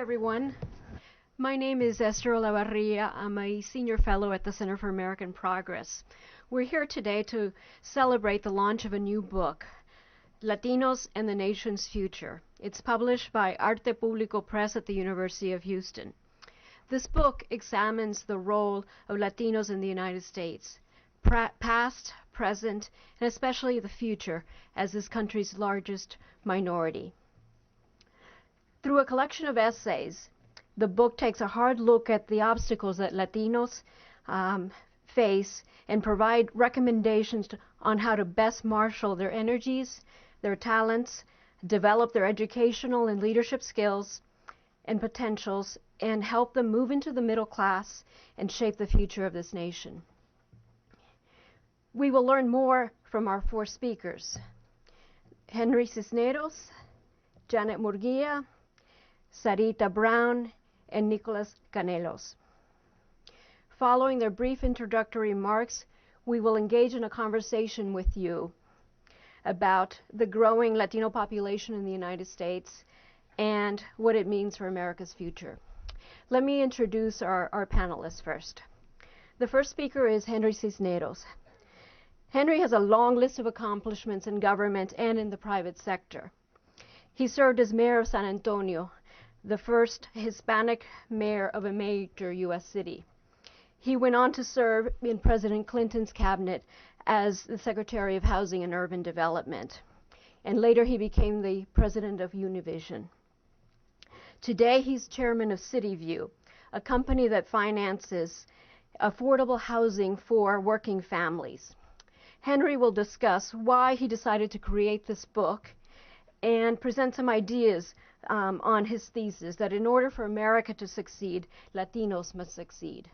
everyone. My name is Esther Olavarria. I'm a senior fellow at the Center for American Progress. We're here today to celebrate the launch of a new book, Latinos and the Nation's Future. It's published by Arte Press at the University of Houston. This book examines the role of Latinos in the United States, past, present, and especially the future as this country's largest minority. Through a collection of essays, the book takes a hard look at the obstacles that Latinos face and provide recommendations on how to best marshal their energies, their talents, develop their educational and leadership skills and potentials, and help them move into the middle class and shape the future of this nation. We will learn more from our four speakers: Henry Cisneros, Janet Murguia, Sarita Brown, and Nicolas Canelos. Following their brief introductory remarks, we will engage in a conversation with you about the growing Latino population in the United States and what it means for America's future. Let me introduce our panelists first. The first speaker is Henry Cisneros. Henry has a long list of accomplishments in government and in the private sector. He served as mayor of San Antonio, the first Hispanic mayor of a major U.S. city. He went on to serve in President Clinton's cabinet as the Secretary of Housing and Urban Development, and later he became the president of Univision. Today he's chairman of CityView, a company that finances affordable housing for working families. Henry will discuss why he decided to create this book and present some ideas on his thesis that in order for America to succeed, Latinos must succeed.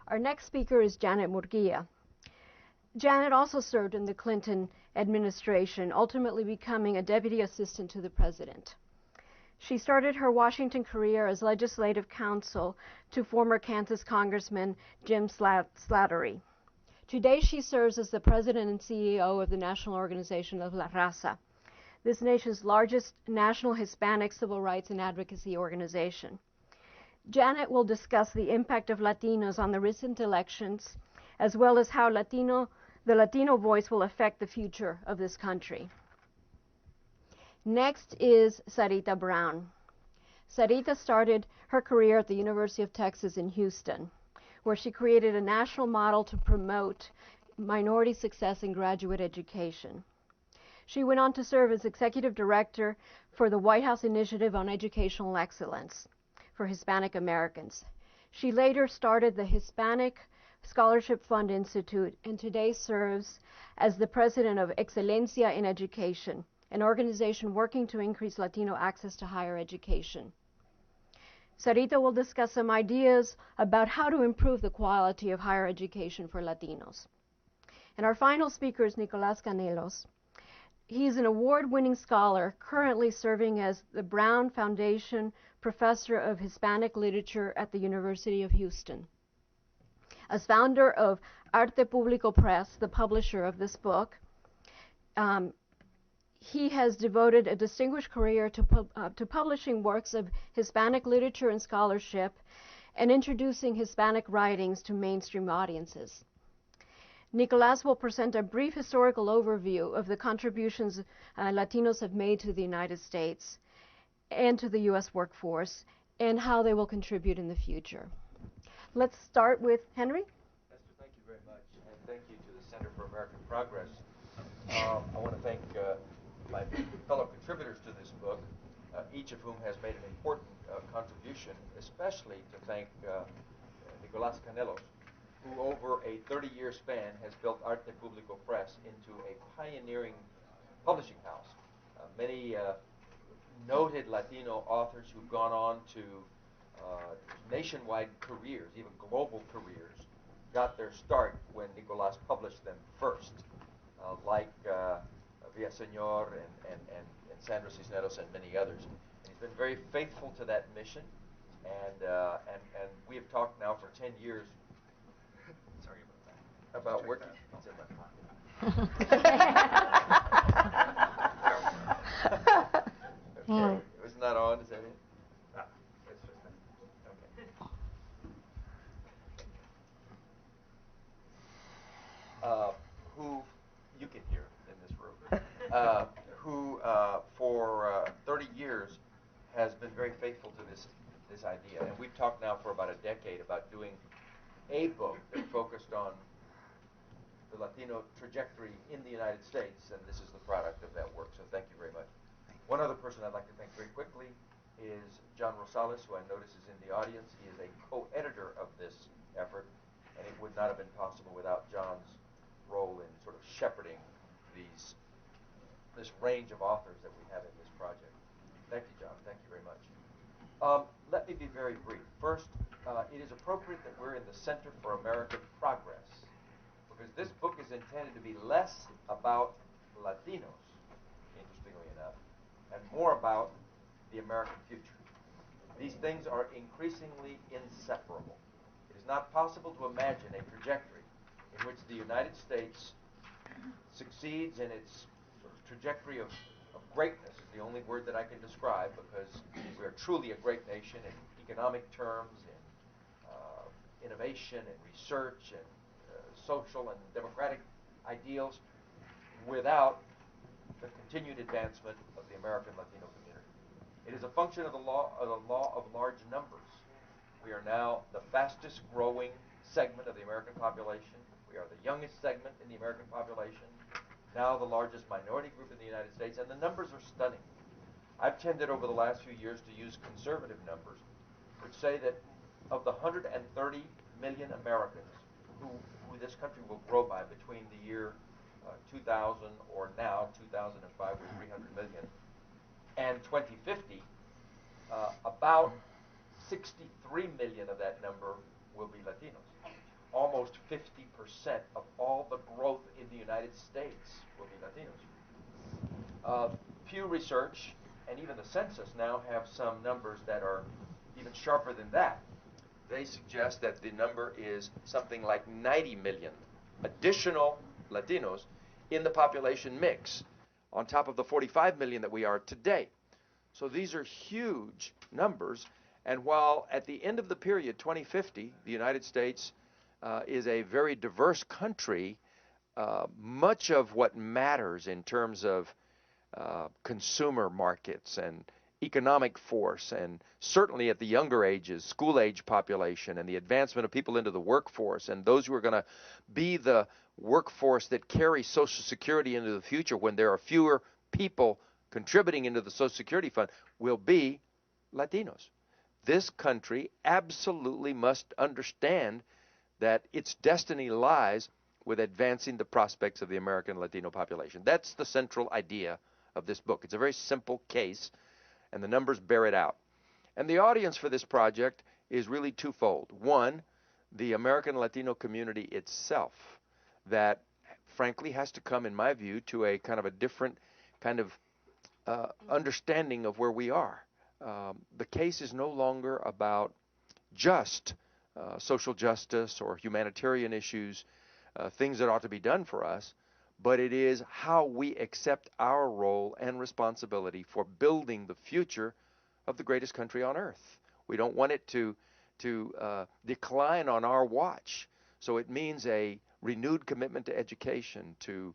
Our next speaker is Janet Murguia. Janet also served in the Clinton administration, ultimately becoming a deputy assistant to the president. She started her Washington career as legislative counsel to former Kansas Congressman Jim Slattery. Today she serves as the president and CEO of the National Organization of La Raza, this nation's largest national Hispanic civil rights and advocacy organization. Janet will discuss the impact of Latinos on the recent elections, as well as how the Latino voice will affect the future of this country. Next is Sarita Brown. Sarita started her career at the University of Texas in Houston, where she created a national model to promote minority success in graduate education. She went on to serve as executive director for the White House Initiative on Educational Excellence for Hispanic Americans. She later started the Hispanic Scholarship Fund Institute and today serves as the president of Excelencia in Education, an organization working to increase Latino access to higher education. Sarita will discuss some ideas about how to improve the quality of higher education for Latinos. And our final speaker is Nicolas Canelos. He's an award-winning scholar currently serving as the Brown Foundation Professor of Hispanic Literature at the University of Houston. As founder of Arte Press, the publisher of this book, he has devoted a distinguished career to publishing works of Hispanic literature and scholarship and introducing Hispanic writings to mainstream audiences. Nicolas will present a brief historical overview of the contributions Latinos have made to the United States and to the U.S. workforce and how they will contribute in the future. Let's start with Henry. Esther, thank you very much, and thank you to the Center for American Progress. I want to thank my fellow contributors to this book, each of whom has made an important contribution, especially to thank Nicolas Canelos, who over a 30-year span has built Arte Press into a pioneering publishing house. Many noted Latino authors who've gone on to nationwide careers, even global careers, got their start when Nicolas published them first, like Villaseñor and Sandra Cisneros and many others. And he's been very faithful to that mission, and we have talked now for 10 years. Sorry about that. About working. It's in my pocket. Okay. It was not on, is that it? who for 30 years has been very faithful to this idea. And we've talked now for about a decade about doing a book that focused on the Latino trajectory in the United States, and this is the product of that work, so thank you very much. One other person I'd like to thank very quickly is John Rosales, who I notice is in the audience. He is a co-editor of this effort, and it would not have been possible without John's role in sort of shepherding this range of authors that we have in this project. Thank you, John. Thank you very much. Let me be very brief. First, it is appropriate that we're in the Center for American Progress, because this book is intended to be less about Latinos, interestingly enough, and more about the American future. These things are increasingly inseparable. It is not possible to imagine a trajectory in which the United States succeeds in its sort of trajectory of greatness, is the only word that I can describe, because we are truly a great nation in economic terms, in innovation and research and social and democratic ideals, without the continued advancement of the American Latino community. It is a function of the law of large numbers. We are now the fastest growing segment of the American population. We are the youngest segment in the American population, now the largest minority group in the United States, and the numbers are stunning. I've tended over the last few years to use conservative numbers, which say that of the 130 million Americans who this country will grow by between the year 2000 or now 2005 with 300 million and 2050, about 63 million of that number will be Latinos. Almost 50% of all the growth in the United States will be Latinos. Pew Research and even the census now have some numbers that are even sharper than that. They suggest that the number is something like 90 million additional Latinos in the population mix, on top of the 45 million that we are today. So these are huge numbers, and while at the end of the period, 2050, the United States is a very diverse country, much of what matters in terms of consumer markets and economic force, and certainly at the younger ages, school-age population, and the advancement of people into the workforce, and those who are going to be the workforce that carry Social Security into the future when there are fewer people contributing into the Social Security fund, will be Latinos. This country absolutely must understand that its destiny lies with advancing the prospects of the American Latino population. That's the central idea of this book. It's a very simple case, and the numbers bear it out. And the audience for this project is really twofold. One, the American Latino community itself, that frankly has to come, in my view, to a kind of a different kind of understanding of where we are. The case is no longer about just social justice or humanitarian issues, things that ought to be done for us, but it is how we accept our role and responsibility for building the future of the greatest country on earth. We don't want it to decline on our watch. So it means a renewed commitment to education, to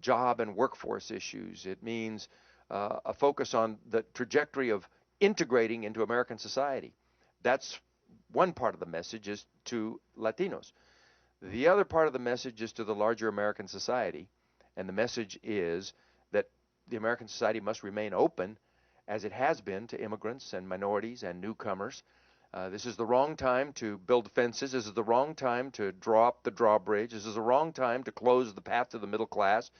job and workforce issues. It means a focus on the trajectory of integrating into American society. That's one part of the message, is to Latinos. The other part of the message is to the larger American society, and the message is that the American society must remain open, as it has been, to immigrants and minorities and newcomers. This is the wrong time to build fences. This is the wrong time to draw up the drawbridge. This is the wrong time to close the path to the middle class,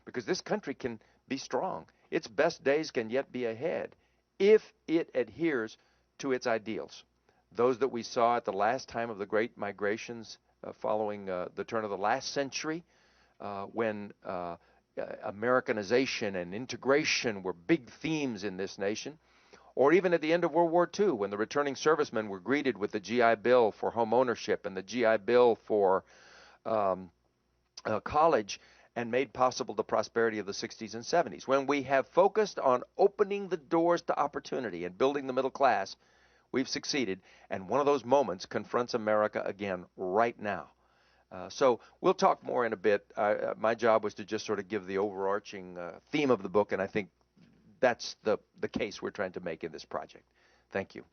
because this country can be strong. Its best days can yet be ahead if it adheres to its ideals. Those that we saw at the last time of the great migrations following the turn of the last century, when Americanization and integration were big themes in this nation, or even at the end of World War II, when the returning servicemen were greeted with the GI Bill for home ownership and the GI Bill for college, and made possible the prosperity of the 60s and 70s. When we have focused on opening the doors to opportunity and building the middle class, we've succeeded, and one of those moments confronts America again right now. So we'll talk more in a bit. My job was to just sort of give the overarching theme of the book, and I think that's the case we're trying to make in this project. Thank you.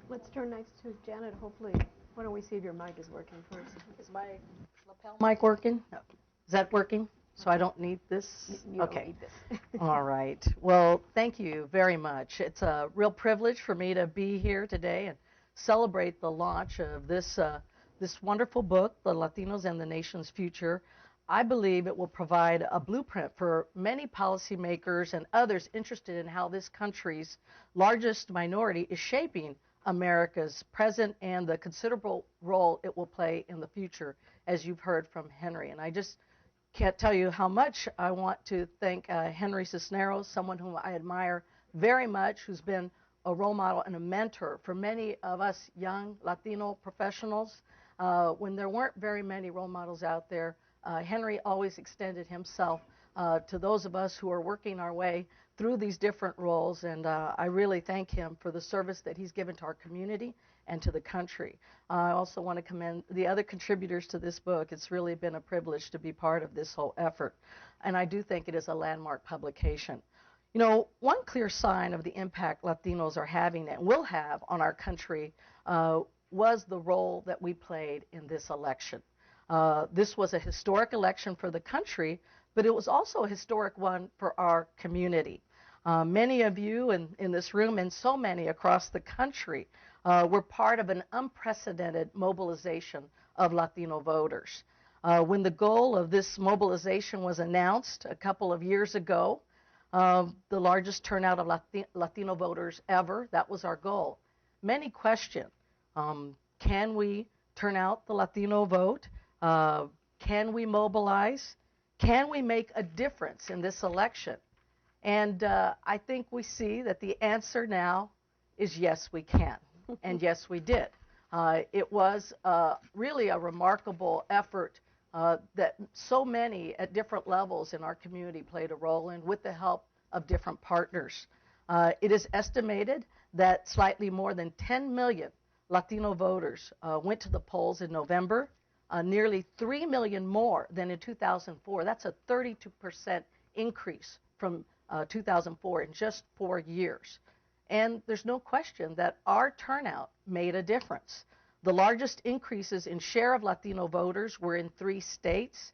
Let's turn next to Janet. Hopefully, why don't we see if your mic is working first? Is my lapel mic working? No. Is that working? So I don't need this? You okay. Don't need this. All right. Well, thank you very much. It's a real privilege for me to be here today and celebrate the launch of this wonderful book, The Latinos and the Nation's Future. I believe it will provide a blueprint for many policymakers and others interested in how this country's largest minority is shaping America's present and the considerable role it will play in the future, as you've heard from Henry. And I just can't tell you how much I want to thank Henry Cisneros, someone whom I admire very much, who's been a role model and a mentor for many of us young Latino professionals. When there weren't very many role models out there, Henry always extended himself to those of us who are working our way through these different roles, and I really thank him for the service that he's given to our community and to the country. I also want to commend the other contributors to this book. It's really been a privilege to be part of this whole effort, and I do think it is a landmark publication. You know, one clear sign of the impact Latinos are having and will have on our country was the role that we played in this election. This was a historic election for the country, but it was also a historic one for our community. Many of you in this room and so many across the country were part of an unprecedented mobilization of Latino voters. When the goal of this mobilization was announced a couple of years ago, the largest turnout of Latino voters ever, that was our goal. Many questioned, can we turn out the Latino vote? Can we mobilize? Can we make a difference in this election? And I think we see that the answer now is yes, we can. And yes, we did. It was really a remarkable effort that so many at different levels in our community played a role in with the help of different partners. It is estimated that slightly more than 10 million Latino voters went to the polls in November, nearly 3 million more than in 2004. That's a 32% increase from 2004 in just 4 years. And there's no question that our turnout made a difference. The largest increases in share of Latino voters were in 3 states,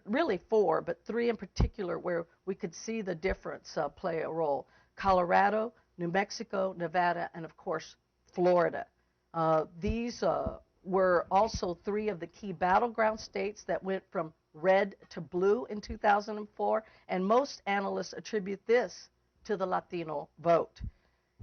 really 4, but 3 in particular where we could see the difference play a role: Colorado, New Mexico, Nevada, and of course, Florida. These were also 3 of the key battleground states that went from red to blue in 2004, and most analysts attribute this to the Latino vote.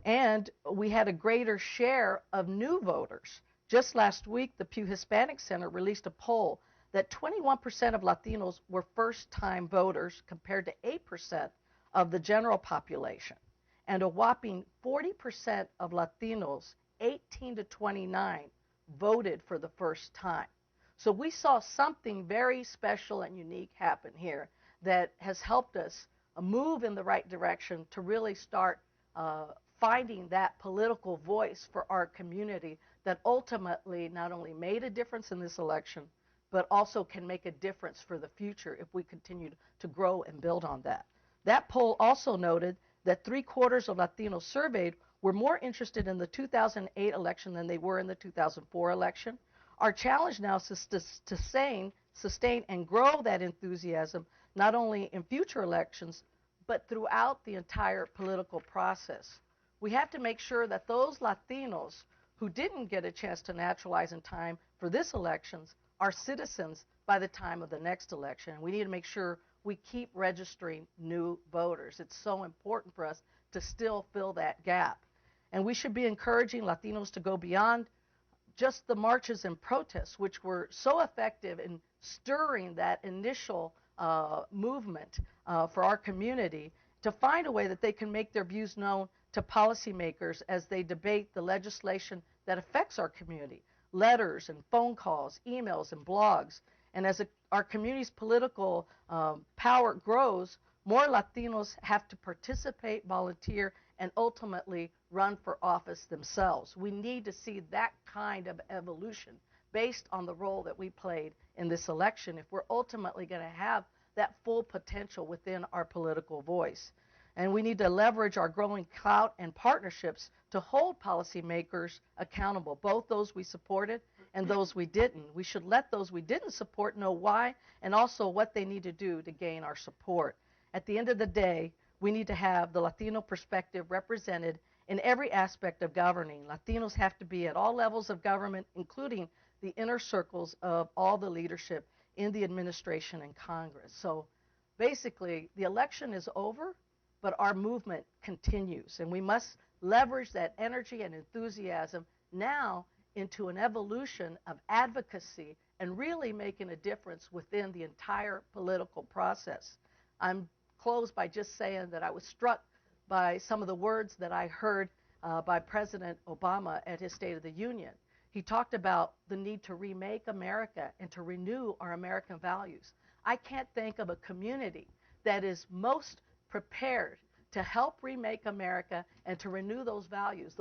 And we had a greater share of new voters. Just last week, the Pew Hispanic Center released a poll that 21% of Latinos were first-time voters compared to 8% of the general population. And a whopping 40% of Latinos 18 to 29 voted for the first time. So we saw something very special and unique happen here that has helped us move in the right direction to really start finding that political voice for our community that ultimately not only made a difference in this election, but also can make a difference for the future if we continue to grow and build on that. That poll also noted that 3/4 of Latinos surveyed were more interested in the 2008 election than they were in the 2004 election. Our challenge now is to sustain and grow that enthusiasm, not only in future elections, but throughout the entire political process. We have to make sure that those Latinos who didn't get a chance to naturalize in time for this elections are citizens by the time of the next election. We need to make sure we keep registering new voters. It's so important for us to still fill that gap. And we should be encouraging Latinos to go beyond just the marches and protests, which were so effective in stirring that initial movement for our community, to find a way that they can make their views known to policymakers as they debate the legislation that affects our community. Letters and phone calls, emails and blogs. And as our community's political power grows, more Latinos have to participate, volunteer, and ultimately run for office themselves. We need to see that kind of evolution based on the role that we played in this election if we're ultimately going to have that full potential within our political voice. And we need to leverage our growing clout and partnerships to hold policymakers accountable, both those we supported and those we didn't. We should let those we didn't support know why and also what they need to do to gain our support. At the end of the day, we need to have the Latino perspective represented in every aspect of governing. Latinos have to be at all levels of government, including the inner circles of all the leadership in the administration and Congress. So basically, the election is over, but our movement continues, and we must leverage that energy and enthusiasm now into an evolution of advocacy and really making a difference within the entire political process. I'm closed by just saying that I was struck by some of the words that I heard by President Obama at his State of the Union. He talked about the need to remake America and to renew our American values. I can't think of a community that is most prepared to help remake America and to renew those values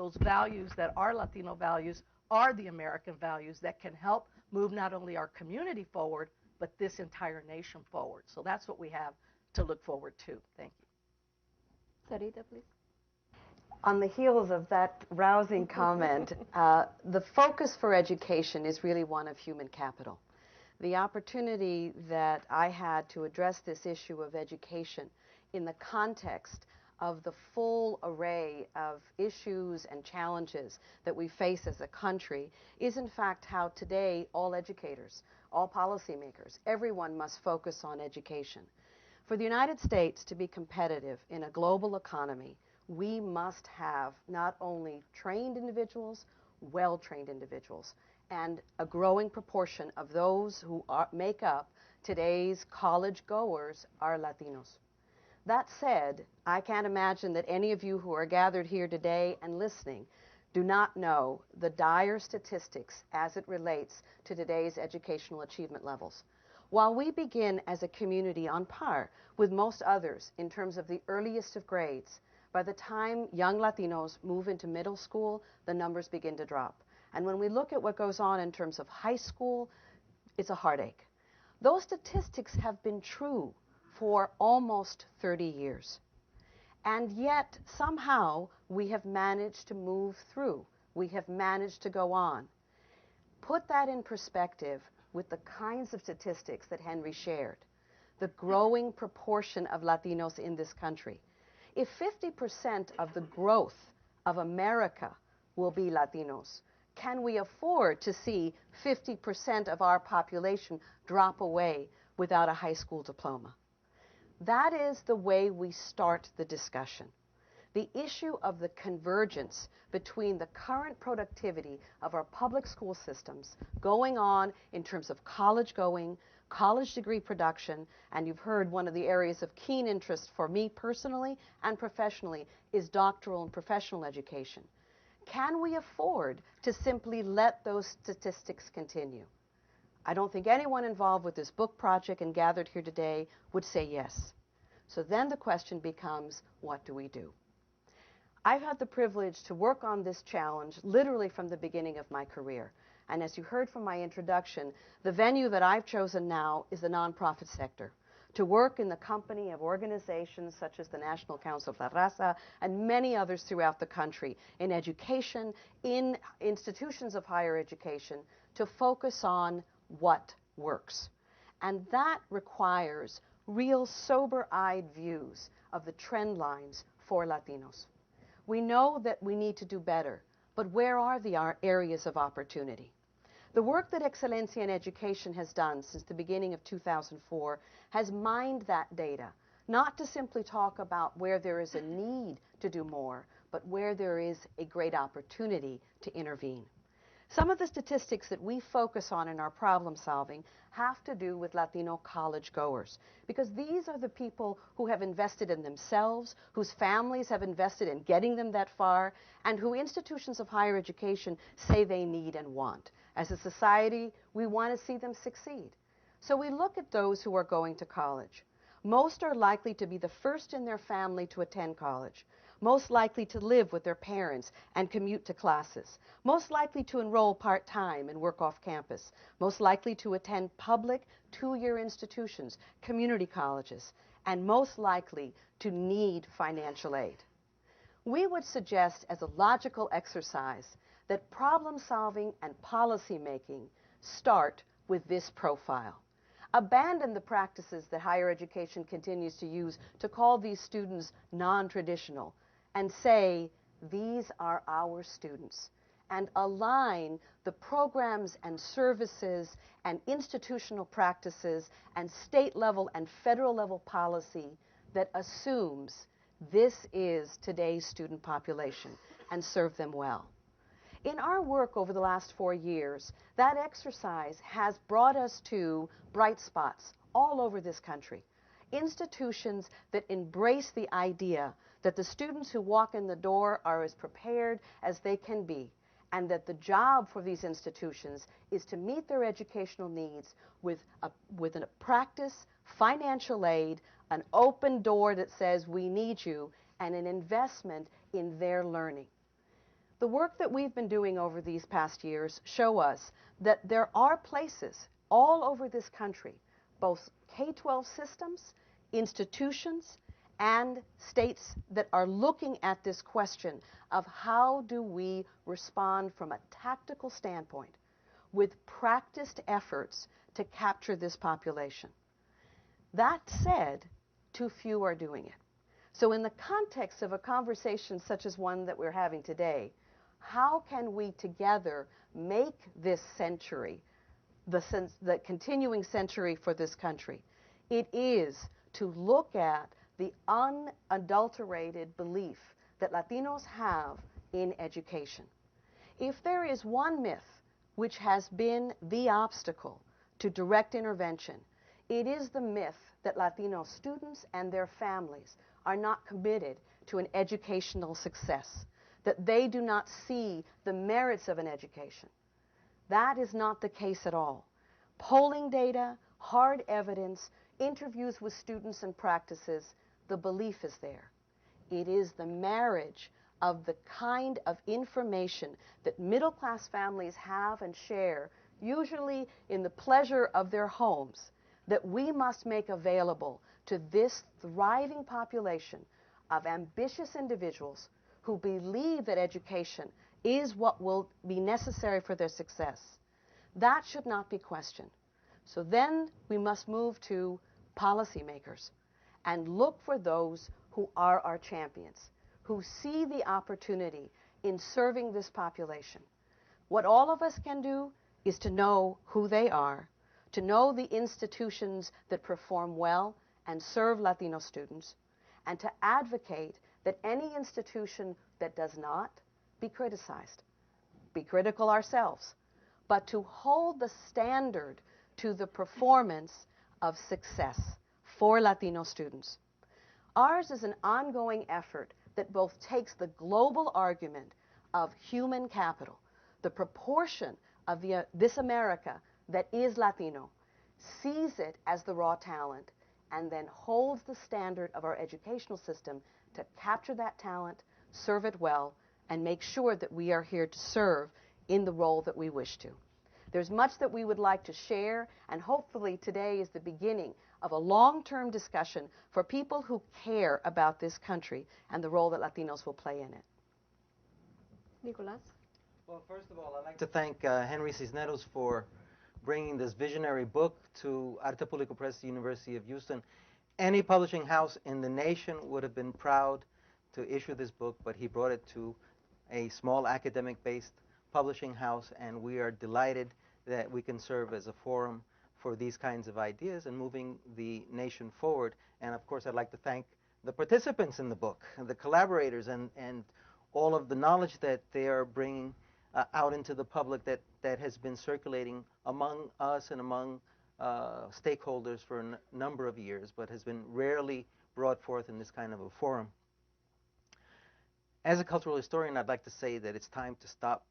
that are Latino values, are the American values that can help move not only our community forward, but this entire nation forward. So that's what we have to look forward to. Thank you. Sarita, please. On the heels of that rousing comment, the focus for education is really one of human capital. The opportunity that I had to address this issue of education in the context of the full array of issues and challenges that we face as a country is in fact how today all educators, all policymakers, everyone must focus on education. For the United States to be competitive in a global economy, we must have not only trained individuals, well-trained individuals, and a growing proportion of those who make up today's college goers are Latinos. That said, I can't imagine that any of you who are gathered here today and listening do not know the dire statistics as it relates to today's educational achievement levels. While we begin as a community on par with most others in terms of the earliest of grades, by the time young Latinos move into middle school, the numbers begin to drop. And when we look at what goes on in terms of high school, it's a heartache. Those statistics have been true for almost 30 years. And yet, somehow, we have managed to move through. We have managed to go on. Put that in perspective with the kinds of statistics that Henry shared, the growing proportion of Latinos in this country. If 50% of the growth of America will be Latinos, can we afford to see 50% of our population drop away without a high school diploma? That is the way we start the discussion. The issue of the convergence between the current productivity of our public school systems going on in terms of college going, college degree production, and you've heard one of the areas of keen interest for me personally and professionally is doctoral and professional education. Can we afford to simply let those statistics continue? I don't think anyone involved with this book project and gathered here today would say yes. So then the question becomes, what do we do? I've had the privilege to work on this challenge literally from the beginning of my career. And as you heard from my introduction, the venue that I've chosen now is the nonprofit sector, to work in the company of organizations such as the National Council of La Raza and many others throughout the country, in education, in institutions of higher education, to focus on what works. And that requires real sober-eyed views of the trend lines for Latinos. We know that we need to do better, but where are the areas of opportunity? The work that Excelencia in Education has done since the beginning of 2004 has mined that data, not to simply talk about where there is a need to do more, but where there is a great opportunity to intervene. Some of the statistics that we focus on in our problem solving have to do with Latino college goers, because these are the people who have invested in themselves, whose families have invested in getting them that far, and who institutions of higher education say they need and want. As a society, we want to see them succeed. So we look at those who are going to college. Most are likely to be the first in their family to attend college. most likely to live with their parents and commute to classes, most likely to enroll part-time and work off campus, most likely to attend public two-year institutions, community colleges, and most likely to need financial aid. We would suggest as a logical exercise that problem solving and policy making start with this profile. Abandon the practices that higher education continues to use to call these students non-traditional and say, these are our students, and align the programs and services and institutional practices and state level and federal level policy that assumes this is today's student population and serve them well. In our work over the last 4 years, that exercise has brought us to bright spots all over this country. Institutions that embrace the idea that the students who walk in the door are as prepared as they can be, and that the job for these institutions is to meet their educational needs with a practice, financial aid, an open door that says we need you, and an investment in their learning. The work that we've been doing over these past years show us that there are places all over this country, both K-12 systems, institutions, and states that are looking at this question of how do we respond from a tactical standpoint with practiced efforts to capture this population. That said, too few are doing it. So in the context of a conversation such as one that we're having today, how can we together make this century the continuing century for this country? It is to look at the unadulterated belief that Latinos have in education. If there is one myth which has been the obstacle to direct intervention, it is the myth that Latino students and their families are not committed to an educational success, that they do not see the merits of an education. That is not the case at all. Polling data, hard evidence, interviews with students and practices, the belief is there. It is the marriage of the kind of information that middle-class families have and share, usually in the pleasure of their homes, that we must make available to this thriving population of ambitious individuals who believe that education is what will be necessary for their success. That should not be questioned. So then we must move to policymakers and look for those who are our champions, who see the opportunity in serving this population. What all of us can do is to know who they are, to know the institutions that perform well and serve Latino students, and to advocate that any institution that does not be criticized, be critical ourselves, but to hold the standard to the performance of success for Latino students. Ours is an ongoing effort that both takes the global argument of human capital, the proportion of this America that is Latino, sees it as the raw talent, and then holds the standard of our educational system to capture that talent, serve it well, and make sure that we are here to serve in the role that we wish to. There's much that we would like to share, and hopefully today is the beginning of a long-term discussion for people who care about this country and the role that Latinos will play in it. Nicolas? Well, first of all, I'd like to thank Henry Cisneros for bringing this visionary book to Arte Público Press, University of Houston. Any publishing house in the nation would have been proud to issue this book, but he brought it to a small academic-based publishing house, and we are delighted that we can serve as a forum for these kinds of ideas and moving the nation forward. And of course, I'd like to thank the participants in the book, the collaborators, and all of the knowledge that they are bringing out into the public that has been circulating among us and among stakeholders for a number of years, but has been rarely brought forth in this kind of a forum. As a cultural historian, I'd like to say that it's time to stop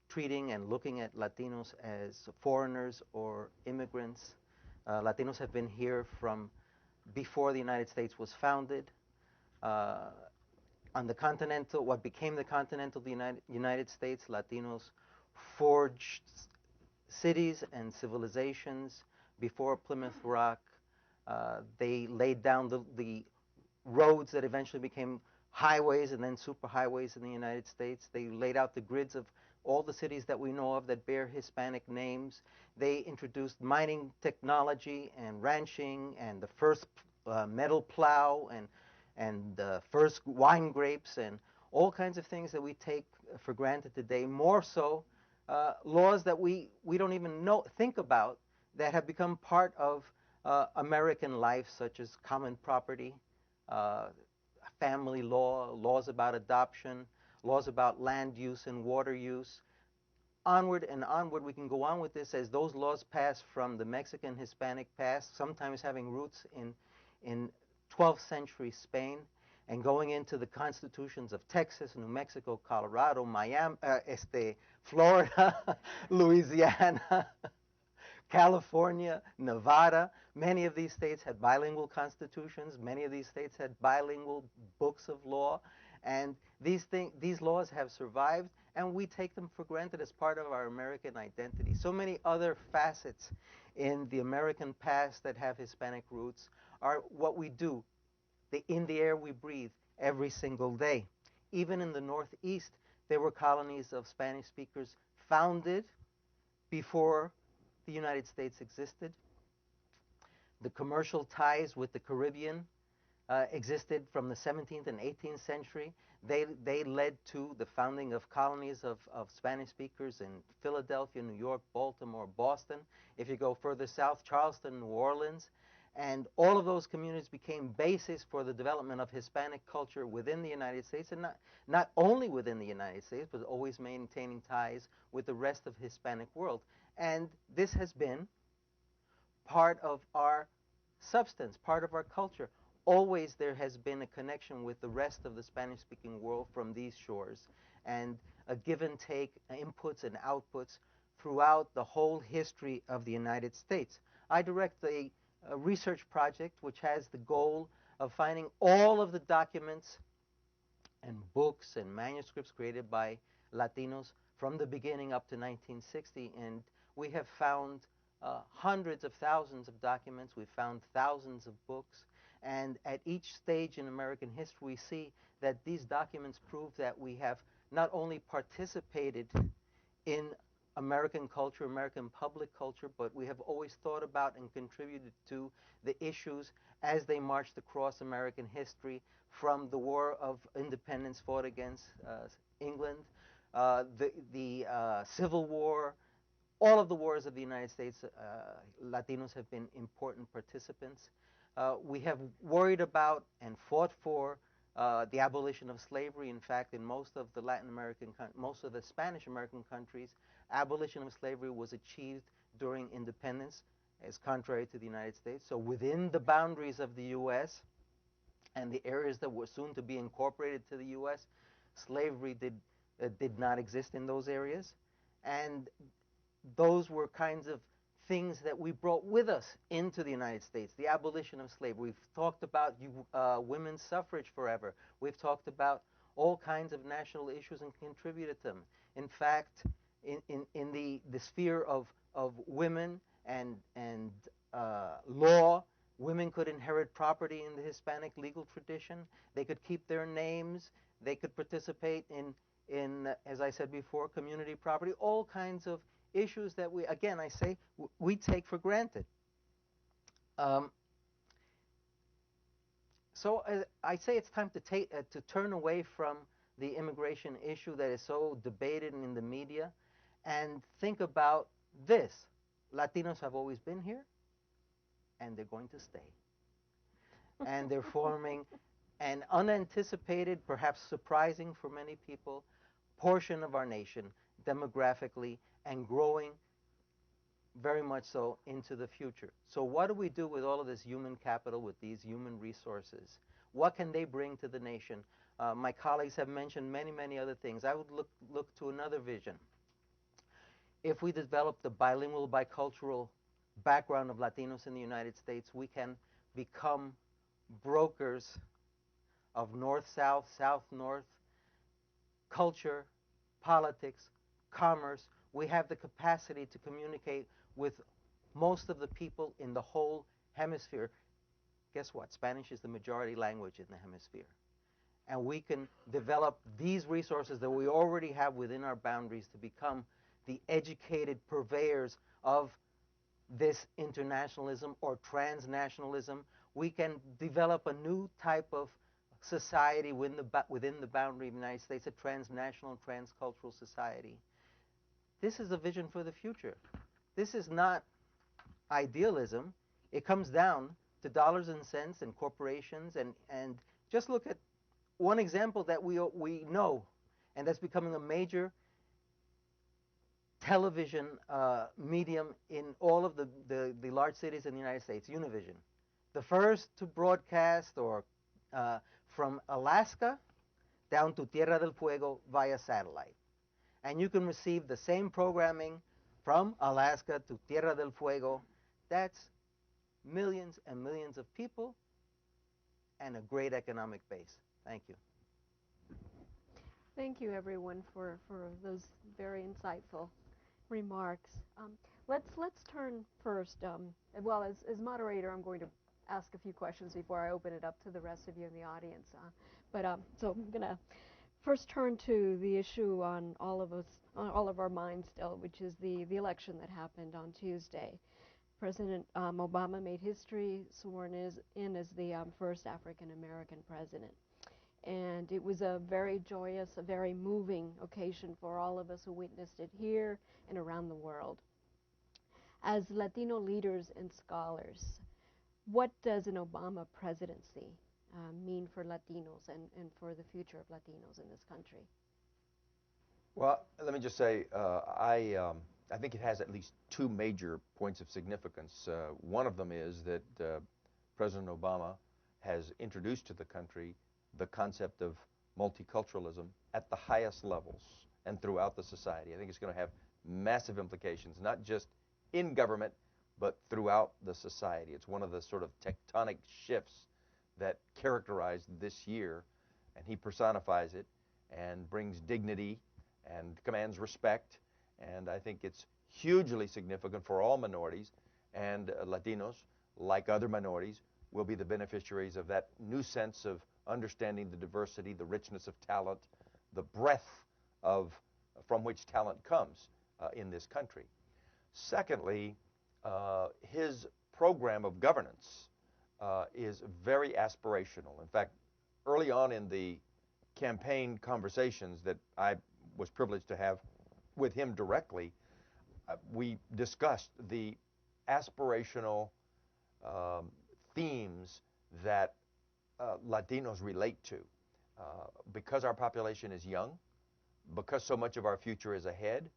treating and looking at Latinos as foreigners or immigrants. Latinos have been here from before the United States was founded. on the continental, what became the continental United States, Latinos forged cities and civilizations before Plymouth Rock. They laid down the roads that eventually became highways and then superhighways in the United States. They laid out the grids of all the cities that we know of that bear Hispanic names. They introduced mining technology and ranching and the first metal plow and the first wine grapes and all kinds of things that we take for granted today. More so, laws that we don't even think about that have become part of American life, such as common property, family law, laws about adoption, laws about land use and water use. Onward and onward, we can go on with this as those laws pass from the Mexican Hispanic past, sometimes having roots in 12th century Spain, and going into the constitutions of Texas, New Mexico, Colorado, Miami, Florida, Louisiana, California, Nevada. Many of these states had bilingual constitutions. Many of these states had bilingual books of law. And these laws have survived, and we take them for granted as part of our American identity. So many other facets in the American past that have Hispanic roots are what we do, in the air we breathe every single day. Even in the Northeast, there were colonies of Spanish speakers founded before the United States existed. The commercial ties with the Caribbean existed from the 17th and 18th century. They led to the founding of colonies of Spanish speakers in Philadelphia, New York, Baltimore, Boston. If you go further south, Charleston, New Orleans. And all of those communities became bases for the development of Hispanic culture within the United States, and not only within the United States, but always maintaining ties with the rest of the Hispanic world. And this has been part of our substance, part of our culture. Always there has been a connection with the rest of the Spanish-speaking world from these shores, and a give and take, inputs and outputs throughout the whole history of the United States. I direct a research project which has the goal of finding all of the documents and books and manuscripts created by Latinos from the beginning up to 1960, and we have found hundreds of thousands of documents. We've found thousands of books, and at each stage in American history we see that these documents prove that we have not only participated in American culture, American public culture, but we have always thought about and contributed to the issues as they marched across American history, from the War of Independence fought against England, the Civil War, all of the wars of the United States. Latinos have been important participants. We have worried about and fought for the abolition of slavery. In fact, in most of the Latin American, most of the Spanish American countries, abolition of slavery was achieved during independence, as contrary to the United States. So within the boundaries of the U.S. and the areas that were soon to be incorporated to the U.S., slavery did not exist in those areas. And those were kinds of things that we brought with us into the United States. The abolition of slavery. We've talked about women's suffrage forever. We've talked about all kinds of national issues and contributed to them. In fact, in the sphere of women and law, women could inherit property in the Hispanic legal tradition. They could keep their names. They could participate in, as I said before, community property, all kinds of issues that we, again, I say, we take for granted. So I say it's time to turn away from the immigration issue that is so debated in the media and think about this. Latinos have always been here, and they're going to stay. And they're forming an unanticipated, perhaps surprising for many people, portion of our nation demographically, and growing very much so into the future. So what do we do with all of this human capital, with these human resources? What can they bring to the nation? My colleagues have mentioned many, many other things. I would look to another vision. If we develop the bilingual, bicultural background of Latinos in the United States, we can become brokers of north-south, south-north, culture, politics, commerce. We have the capacity to communicate with most of the people in the whole hemisphere. Guess what? Spanish is the majority language in the hemisphere. And we can develop these resources that we already have within our boundaries to become the educated purveyors of this internationalism or transnationalism. We can develop a new type of society within the boundary of the United States, a transnational, transcultural society. This is a vision for the future. This is not idealism. It comes down to dollars and cents and corporations. And just look at one example that we know, and that's becoming a major television medium in all of the large cities in the United States, Univision. The first to broadcast from Alaska down to Tierra del Fuego via satellite. And you can receive the same programming from Alaska to Tierra del Fuego. That's millions and millions of people and a great economic base. Thank you. Thank you, everyone, for those very insightful remarks. Let's turn first. Well, as moderator, I'm going to ask a few questions before I open it up to the rest of you in the audience. So I'm going to first turn to the issue on all of our minds still, which is the election that happened on Tuesday. President Obama made history, sworn in as the first African-American president. And it was a very joyous, a very moving occasion for all of us who witnessed it here and around the world. As Latino leaders and scholars, what does an Obama presidency mean for Latinos and for the future of Latinos in this country? Well, let me just say, I think it has at least two major points of significance. One of them is that President Obama has introduced to the country the concept of multiculturalism at the highest levels and throughout the society. I think it's going to have massive implications, not just in government, but throughout the society. It's one of the sort of tectonic shifts that characterized this year, and he personifies it and brings dignity and commands respect, and I think it's hugely significant for all minorities, and Latinos, like other minorities, will be the beneficiaries of that new sense of understanding the diversity, the richness of talent, the breadth from which talent comes in this country. Secondly, his program of governance is very aspirational. In fact, early on in the campaign conversations that I was privileged to have with him directly, we discussed the aspirational themes that Latinos relate to. Because our population is young, because so much of our future is ahead,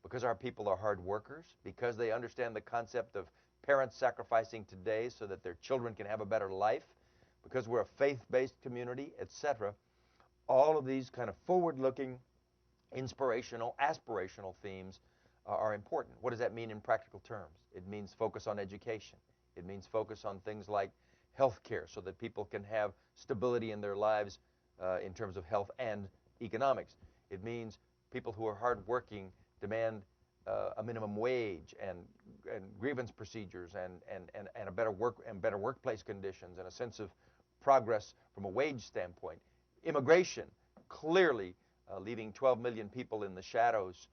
because our people are hard workers, because they understand the concept of parents sacrificing today so that their children can have a better life, because we're a faith-based community, etc. All of these kind of forward-looking, inspirational, aspirational themes are important. What does that mean in practical terms? It means focus on education. It means focus on things like health care so that people can have stability in their lives in terms of health and economics. It means people who are hardworking demand a minimum wage and grievance procedures and a better workplace conditions and a sense of progress from a wage standpoint. Immigration, clearly leaving 12 million people in the shadows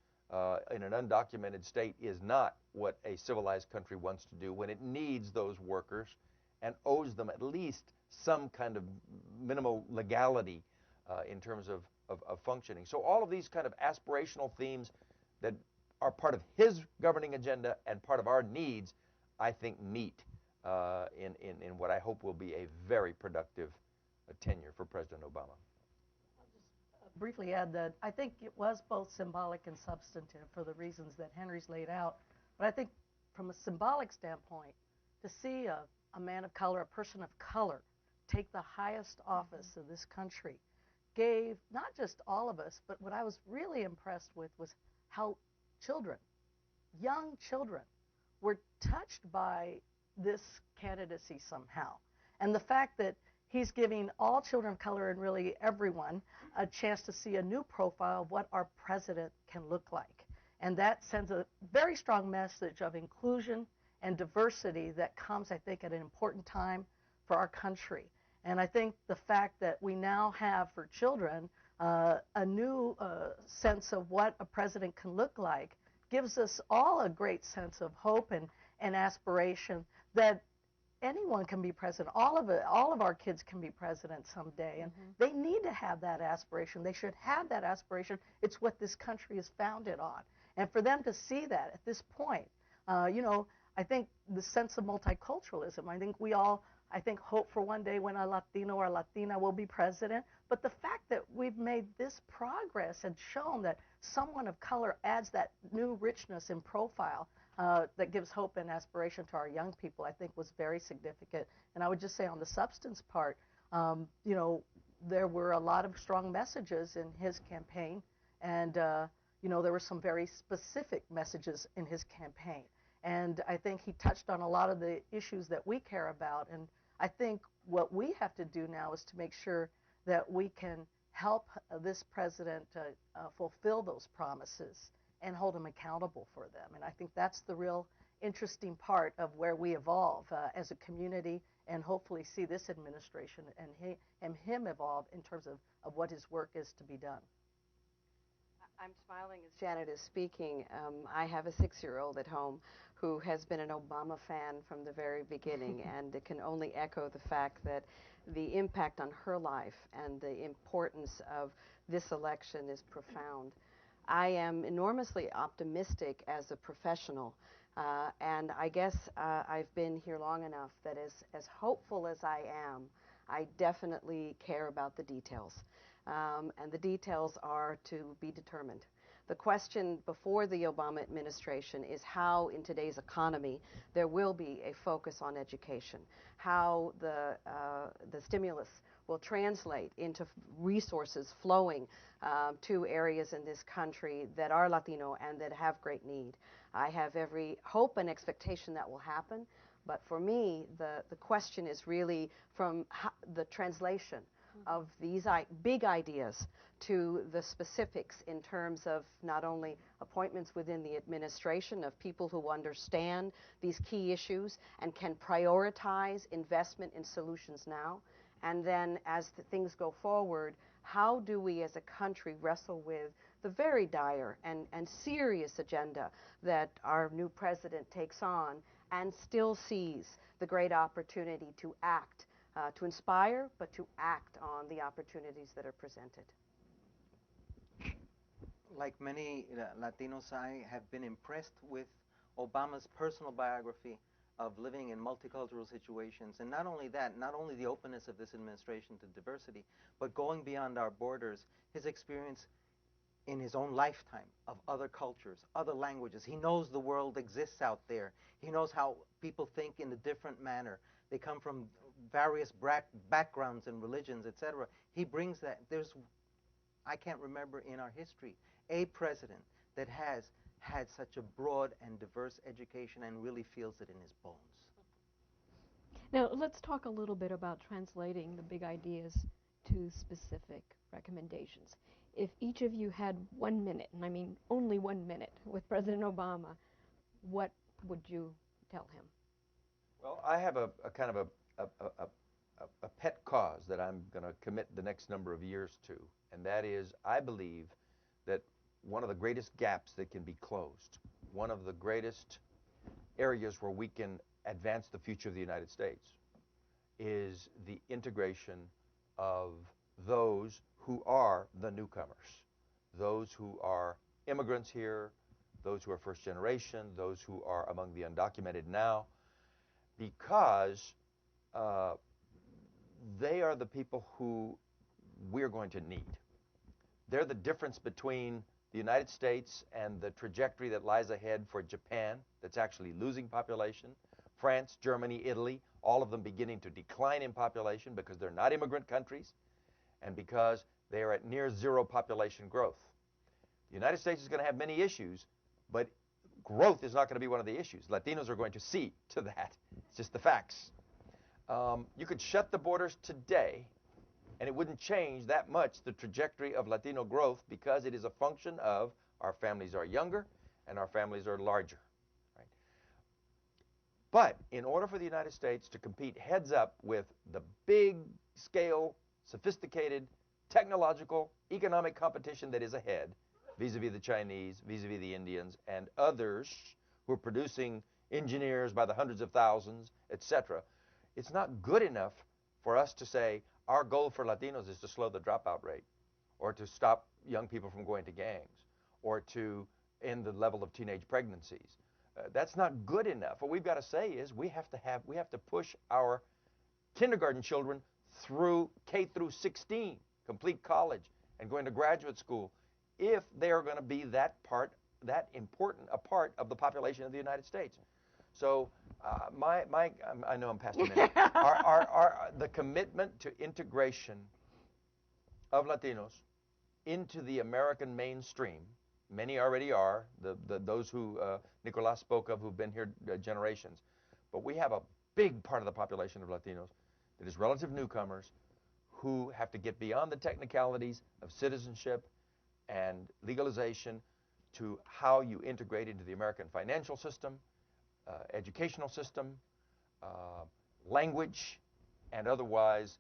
in an undocumented state is not what a civilized country wants to do when it needs those workers and owes them at least some kind of minimal legality in terms of functioning. So all of these kind of aspirational themes that are part of his governing agenda and part of our needs, I think meet in what I hope will be a very productive tenure for President Obama. I'll just briefly add that I think it was both symbolic and substantive for the reasons that Henry's laid out. But I think from a symbolic standpoint, to see a man of color, a person of color, take the highest office of this country gave not just all of us, but what I was really impressed with was how children, young children, were touched by this candidacy somehow. And the fact that he's giving all children of color and really everyone a chance to see a new profile of what our president can look like. And that sends a very strong message of inclusion and diversity that comes, I think, at an important time for our country. And I think the fact that we now have for children a new sense of what a president can look like gives us all a great sense of hope and aspiration that anyone can be president. All of our kids can be president someday, and they need to have that aspiration. They should have that aspiration. It's what this country is founded on. And for them to see that at this point, you know, I think the sense of multiculturalism, I think we all, hope for one day when a Latino or Latina will be president. But the fact that we've made this progress and shown that someone of color adds that new richness in profile that gives hope and aspiration to our young people, I think was very significant. And I would just say on the substance part, you know, there were a lot of strong messages in his campaign, and you know, there were some very specific messages in his campaign. And I think he touched on a lot of the issues that we care about. And I think what we have to do now is to make sure that we can help this president fulfill those promises and hold him accountable for them. And I think that's the real interesting part of where we evolve as a community, and hopefully see this administration and him evolve in terms of what his work is to be done. I'm smiling as Janet is speaking. I have a 6-year-old at home who has been an Obama fan from the very beginning, and it can only echo the fact that the impact on her life and the importance of this election is profound. I am enormously optimistic as a professional, and I guess I've been here long enough that as hopeful as I am, I definitely care about the details. And the details are to be determined. The question before the Obama administration is how, in today's economy, there will be a focus on education, how the stimulus will translate into resources flowing to areas in this country that are Latino and that have great need. I have every hope and expectation that will happen, but for me, the question is really from the translation of these big ideas to the specifics in terms of not only appointments within the administration of people who understand these key issues and can prioritize investment in solutions now, and then as things go forward, how do we as a country wrestle with the very dire and serious agenda that our new president takes on and still sees the great opportunity to act, to inspire, but to act on the opportunities that are presented. Like many Latinos, I have been impressed with Obama's personal biography of living in multicultural situations. And not only that, not only the openness of this administration to diversity, but going beyond our borders, his experience in his own lifetime of other cultures, other languages. He knows the world exists out there. He knows how people think in a different manner. They come from various backgrounds and religions, etc. He brings that. I can't remember in our history a president that has had such a broad and diverse education and really feels it in his bones. Now, let's talk a little bit about translating the big ideas to specific recommendations. If each of you had 1 minute, and I mean only 1 minute, with President Obama, what would you tell him? Well, I have a kind of a pet cause that I'm going to commit the next number of years to, and that is I believe that one of the greatest gaps that can be closed, one of the greatest areas where we can advance the future of the United States is the integration of those who are the newcomers, those who are immigrants here, those who are first generation, those who are among the undocumented now, because they are the people who we're going to need. They're the difference between the United States and the trajectory that lies ahead for Japan, that's actually losing population, France, Germany, Italy, all of them beginning to decline in population because they're not immigrant countries and because they are at near zero population growth. The United States is going to have many issues, but growth is not going to be one of the issues. Latinos are going to see to that. It's just the facts. You could shut the borders today, and it wouldn't change that much the trajectory of Latino growth because it is a function of our families are younger and our families are larger. Right? But in order for the United States to compete heads up with the big scale, sophisticated, technological, economic competition that is ahead, vis-a-vis the Chinese, vis-a-vis the Indians, and others who are producing engineers by the hundreds of thousands, etc., it's not good enough for us to say our goal for Latinos is to slow the dropout rate or to stop young people from going to gangs or to end the level of teenage pregnancies. That's not good enough. What we've got to say is we have to push our kindergarten children through K through 16, complete college, and going to graduate school if they are going to be that important a part of the population of the United States. So I know I'm past a minute. The commitment to integration of Latinos into the American mainstream, many already are, those who Nicolas spoke of who've been here generations, but we have a big part of the population of Latinos that is relative newcomers who have to get beyond the technicalities of citizenship and legalization to how you integrate into the American financial system, educational system, language, and otherwise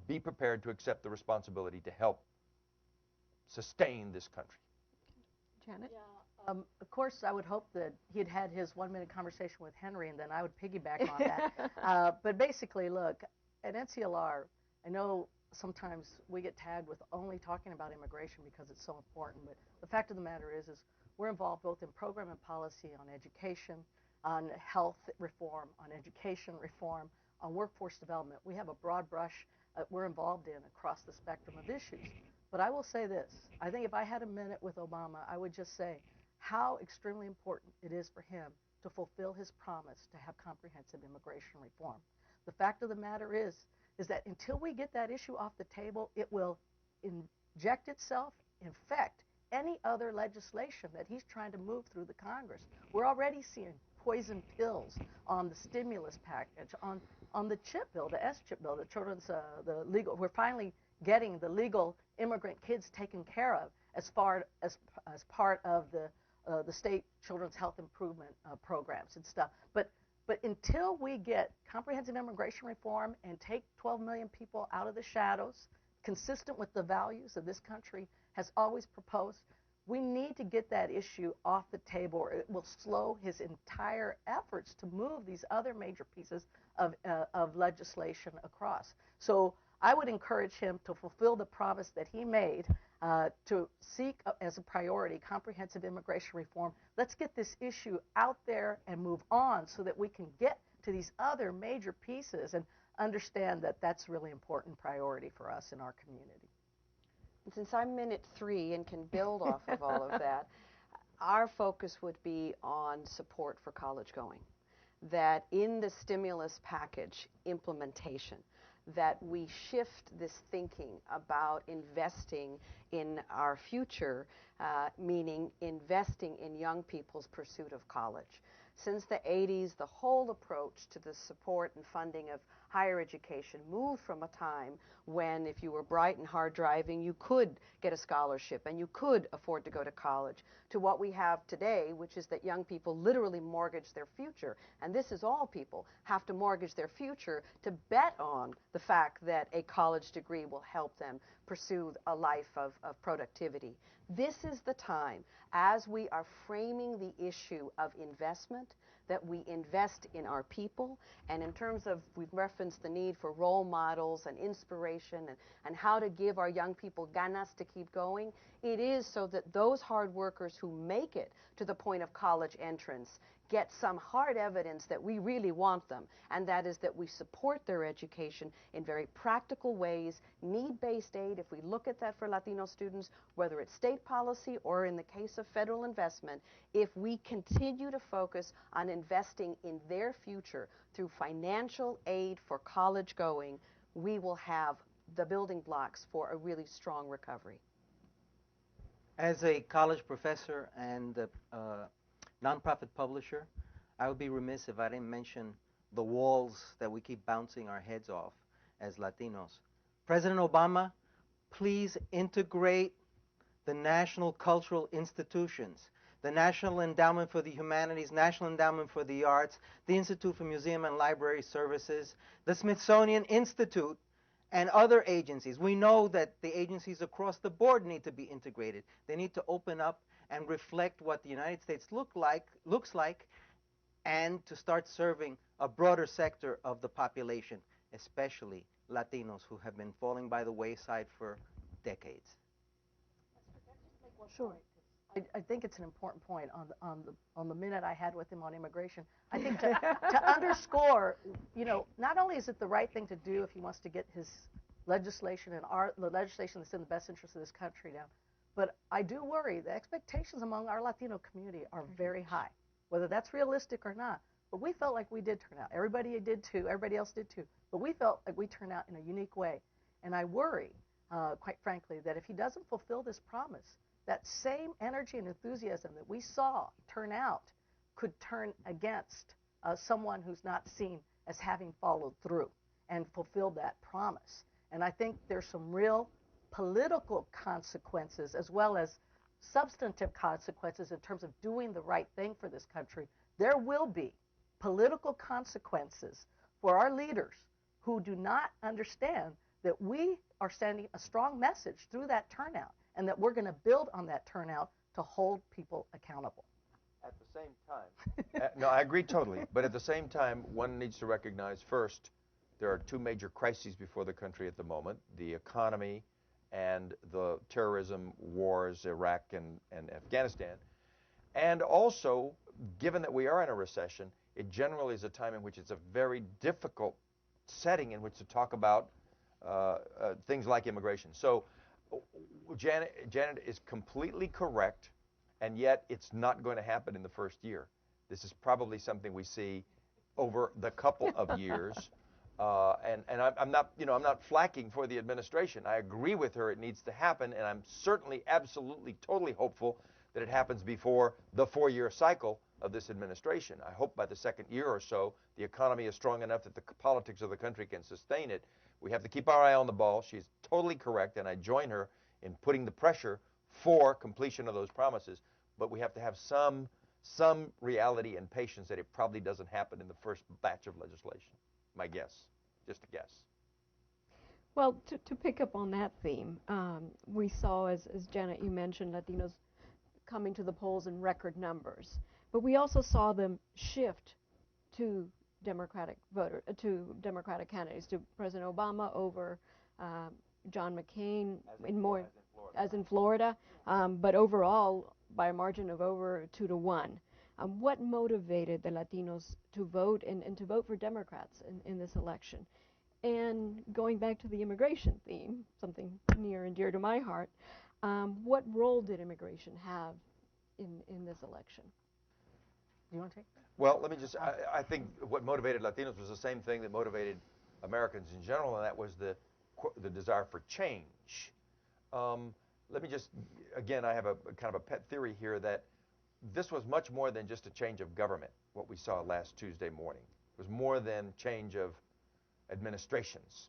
be prepared to accept the responsibility to help sustain this country. Janet? Yeah, of course, I would hope that he'd had his 1-minute conversation with Henry, and then I would piggyback on that. But basically, look, at NCLR, I know sometimes we get tagged with only talking about immigration because it's so important, but the fact of the matter is we're involved both in program and policy on education, on health reform, on education reform, on workforce development. We have a broad brush we're involved in across the spectrum of issues. But I will say this. I think if I had a minute with Obama, I would just say how extremely important it is for him to fulfill his promise to have comprehensive immigration reform. The fact of the matter is that until we get that issue off the table, it will inject itself, infect any other legislation that he's trying to move through the Congress. We're already seeing poison pills on the stimulus package, on the CHIP bill, the S-CHIP bill, the children's, the legal. We're finally getting the legal immigrant kids taken care of as part of the state children's health improvement programs and stuff. But until we get comprehensive immigration reform and take 12 million people out of the shadows, consistent with the values that this country has always proposed, we need to get that issue off the table, or it will slow his entire efforts to move these other major pieces of legislation across. So I would encourage him to fulfill the promise that he made to seek as a priority comprehensive immigration reform. Let's get this issue out there and move on so that we can get to these other major pieces and understand that that's really important priority for us in our community. And since I'm minute 3 and can build off of all of that, our focus would be on support for college going. That in the stimulus package implementation, that we shift this thinking about investing in our future, meaning investing in young people's pursuit of college. Since the 80s, the whole approach to the support and funding of higher education moved from a time when if you were bright and hard driving, you could get a scholarship and you could afford to go to college, to what we have today, which is that young people literally mortgage their future. And this is all people have to mortgage their future to bet on the fact that a college degree will help them pursue a life of productivity. This is the time, as we are framing the issue of investment, that we invest in our people. And in terms of, we've referenced the need for role models and inspiration and how to give our young people ganas to keep going, it is so that those hard workers who make it to the point of college entrance get some hard evidence that we really want them, and that is that we support their education in very practical ways, need-based aid. If we look at that for Latino students, whether it's state policy or in the case of federal investment, if we continue to focus on investing in their future through financial aid for college going, we will have the building blocks for a really strong recovery. As a college professor and nonprofit publisher, I would be remiss if I didn't mention the walls that we keep bouncing our heads off as Latinos. President Obama, please integrate the national cultural institutions, the National Endowment for the Humanities, National Endowment for the Arts, the Institute for Museum and Library Services, the Smithsonian Institute, and other agencies. We know that the agencies across the board need to be integrated. They need to open up and reflect what the United States looks like, and to start serving a broader sector of the population, especially Latinos who have been falling by the wayside for decades. Sure. I think it's an important point on the minute I had with him on immigration. I think to underscore, you know, not only is it the right thing to do if he wants to get his legislation and the legislation that's in the best interest of this country down, but I do worry the expectations among our Latino community are very high, whether that's realistic or not. But we felt like we did turn out. Everybody did too. Everybody else did too. But we felt like we turned out in a unique way. And I worry, quite frankly, that if he doesn't fulfill this promise, that same energy and enthusiasm that we saw turn out could turn against someone who's not seen as having followed through and fulfilled that promise. And I think there's some real political consequences as well as substantive consequences in terms of doing the right thing for this country. There will be political consequences for our leaders who do not understand that we are sending a strong message through that turnout, and that we're going to build on that turnout to hold people accountable. At the same time, no, I agree totally. But at the same time, one needs to recognize first, there are two major crises before the country at the moment: the economy and the terrorism wars, Iraq and Afghanistan. And also, given that we are in a recession, it generally is a time in which it's a very difficult setting in which to talk about things like immigration. So Janet is completely correct, and yet it's not going to happen in the first year. This is probably something we see over the couple of years. And I'm not flacking for the administration. I agree with her, it needs to happen, and I'm certainly, absolutely, totally hopeful that it happens before the 4-year cycle of this administration. I hope by the second year or so, the economy is strong enough that the politics of the country can sustain it. We have to keep our eye on the ball. She's totally correct, and I join her in putting the pressure for completion of those promises. But we have to have some reality and patience that it probably doesn't happen in the first batch of legislation. My guess, just a guess. Well, to pick up on that theme, we saw, as Janet, you mentioned, Latinos coming to the polls in record numbers. But we also saw them shift to Democratic candidates, to President Obama over John McCain, as in Florida, but overall by a margin of over 2-1. What motivated the Latinos to vote and to vote for Democrats in this election? And going back to the immigration theme, something near and dear to my heart, what role did immigration have in this election? Do you want to take that? Well, let me just, I think what motivated Latinos was the same thing that motivated Americans in general, and that was the desire for change. Let me just, again, I have a kind of a pet theory here that this was much more than just a change of government, what we saw last Tuesday morning. It was more than change of administrations.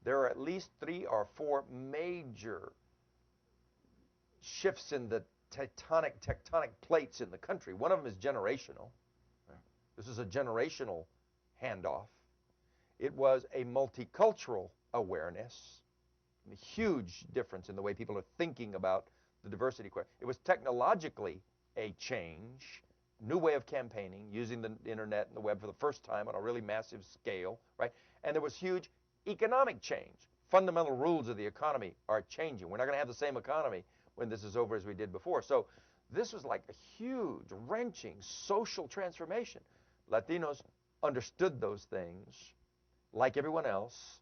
There are at least 3 or 4 major shifts in the tectonic plates in the country. One of them is generational. This is a generational handoff. It was a multicultural awareness, a huge difference in the way people are thinking about the diversity question. It was technologically a change, new way of campaigning, using the internet and the web for the first time on a really massive scale, right? And there was huge economic change. Fundamental rules of the economy are changing. We're not going to have the same economy when this is over as we did before. So this was like a huge, wrenching social transformation. Latinos understood those things, like everyone else,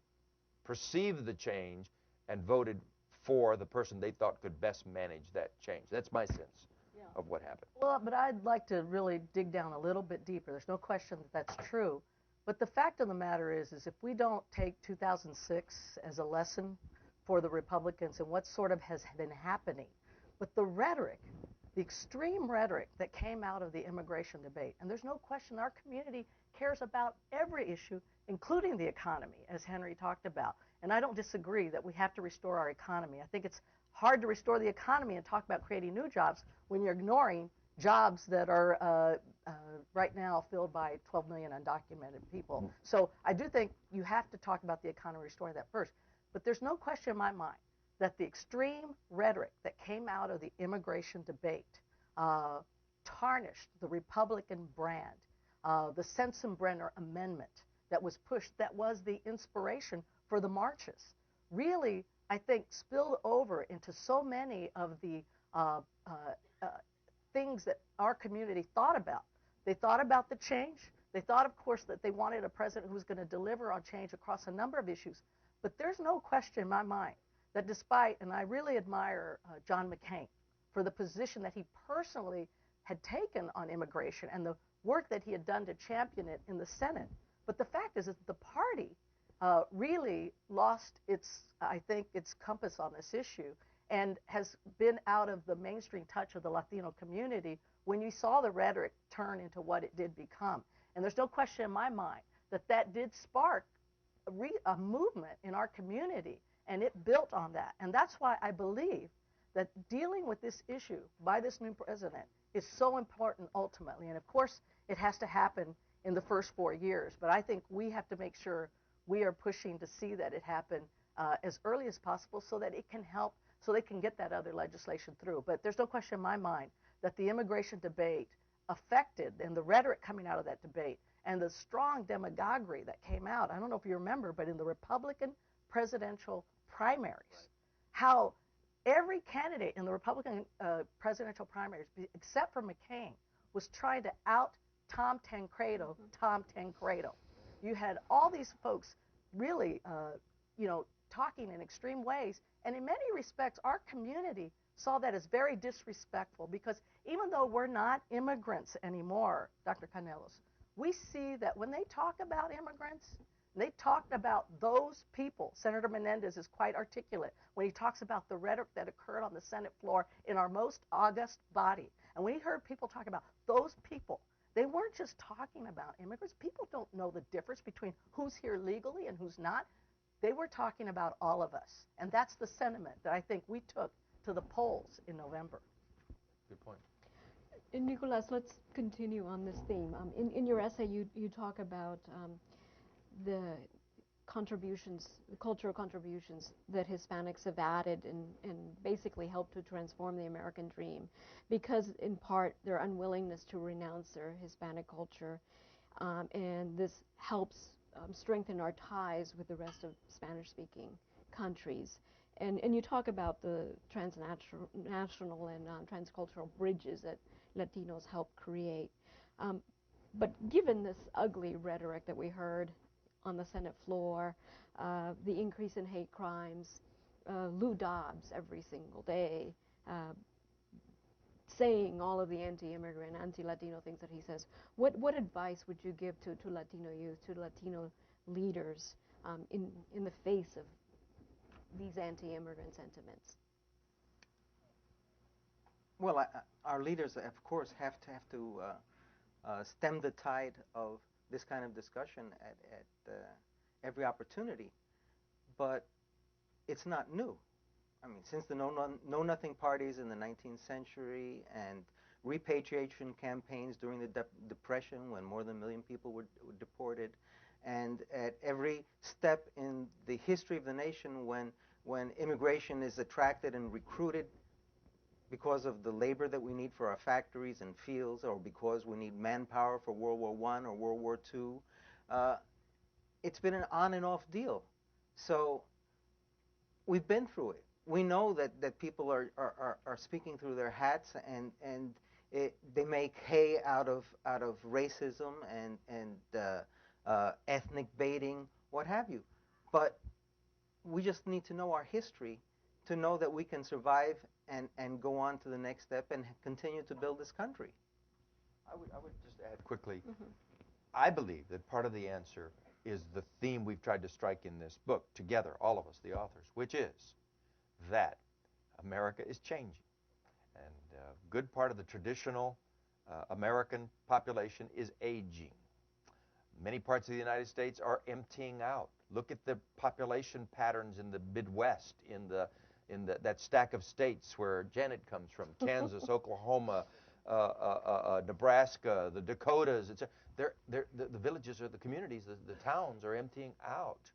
perceived the change, and voted for the person they thought could best manage that change. That's my sense of what happened. Well, but I'd like to really dig down a little bit deeper. There's no question that that's true. But the fact of the matter is if we don't take 2006 as a lesson for the Republicans and what sort of has been happening, but the rhetoric, the extreme rhetoric that came out of the immigration debate. And there's no question our community cares about every issue, including the economy, as Henry talked about. And I don't disagree that we have to restore our economy. I think it's hard to restore the economy and talk about creating new jobs when you're ignoring jobs that are right now filled by 12 million undocumented people. So I do think you have to talk about the economy, restoring that first. But there's no question in my mind that the extreme rhetoric that came out of the immigration debate tarnished the Republican brand. The Sensenbrenner Amendment that was pushed, that was the inspiration for the marches, really, I think, spilled over into so many of the things that our community thought about. They thought about the change. They thought, of course, that they wanted a president who was going to deliver on change across a number of issues. But there's no question in my mind that despite, and I really admire John McCain for the position that he personally had taken on immigration and the work that he had done to champion it in the Senate. But the fact is that the party really lost its, I think, its compass on this issue and has been out of the mainstream touch of the Latino community when you saw the rhetoric turn into what it did become. And there's no question in my mind that that did spark a movement in our community, and it built on that. And that's why I believe that dealing with this issue by this new president is so important ultimately. And of course, it has to happen in the first 4 years. But I think we have to make sure we are pushing to see that it happen as early as possible so that it can help, so they can get that other legislation through. But there's no question in my mind that the immigration debate affected, and the rhetoric coming out of that debate, and the strong demagoguery that came out. I don't know if you remember, but in the Republican presidential primaries, how every candidate in the Republican presidential primaries, except for McCain, was trying to out Tom Tancredo, Tom Tancredo. You had all these folks really, talking in extreme ways, and in many respects, our community saw that as very disrespectful because even though we're not immigrants anymore, Dr. Canelos, we see that when they talk about immigrants, they talked about those people. Senator Menendez is quite articulate when he talks about the rhetoric that occurred on the Senate floor in our most august body. And when he heard people talk about those people, they weren't just talking about immigrants. People don't know the difference between who's here legally and who's not. They were talking about all of us. And that's the sentiment that I think we took to the polls in November. Good point. And Nicolas, let's continue on this theme. In your essay, you talk about the contributions, the cultural contributions that Hispanics have added and basically helped to transform the American dream, because in part their unwillingness to renounce their Hispanic culture, and this helps strengthen our ties with the rest of Spanish-speaking countries. And you talk about the transnational and transcultural bridges that Latinos help create. But given this ugly rhetoric that we heard on the Senate floor, the increase in hate crimes, Lou Dobbs every single day saying all of the anti-immigrant, anti-Latino things that he says, what advice would you give to Latino youth, to Latino leaders in the face of these anti-immigrant sentiments? Well, our leaders, of course, have to stem the tide of this kind of discussion at every opportunity. But it's not new. I mean, since the Know-Nothing parties in the 19th century and repatriation campaigns during the Depression when more than 1 million people were deported, and at every step in the history of the nation when immigration is attracted and recruited because of the labor that we need for our factories and fields, or because we need manpower for World War I or World War II, it's been an on and off deal. So we've been through it. We know that people are speaking through their hats, and they make hay out of racism and ethnic baiting, what have you. But we just need to know our history to know that we can survive and go on to the next step and continue to build this country. I would just add quickly, I believe that part of the answer is the theme we've tried to strike in this book together, all of us, the authors, which is that America is changing. And a good part of the traditional American population is aging. Many parts of the United States are emptying out. Look at the population patterns in the Midwest, in that stack of states where Janet comes from, Kansas, Oklahoma, Nebraska, the Dakotas. The villages or the communities, the towns are emptying out.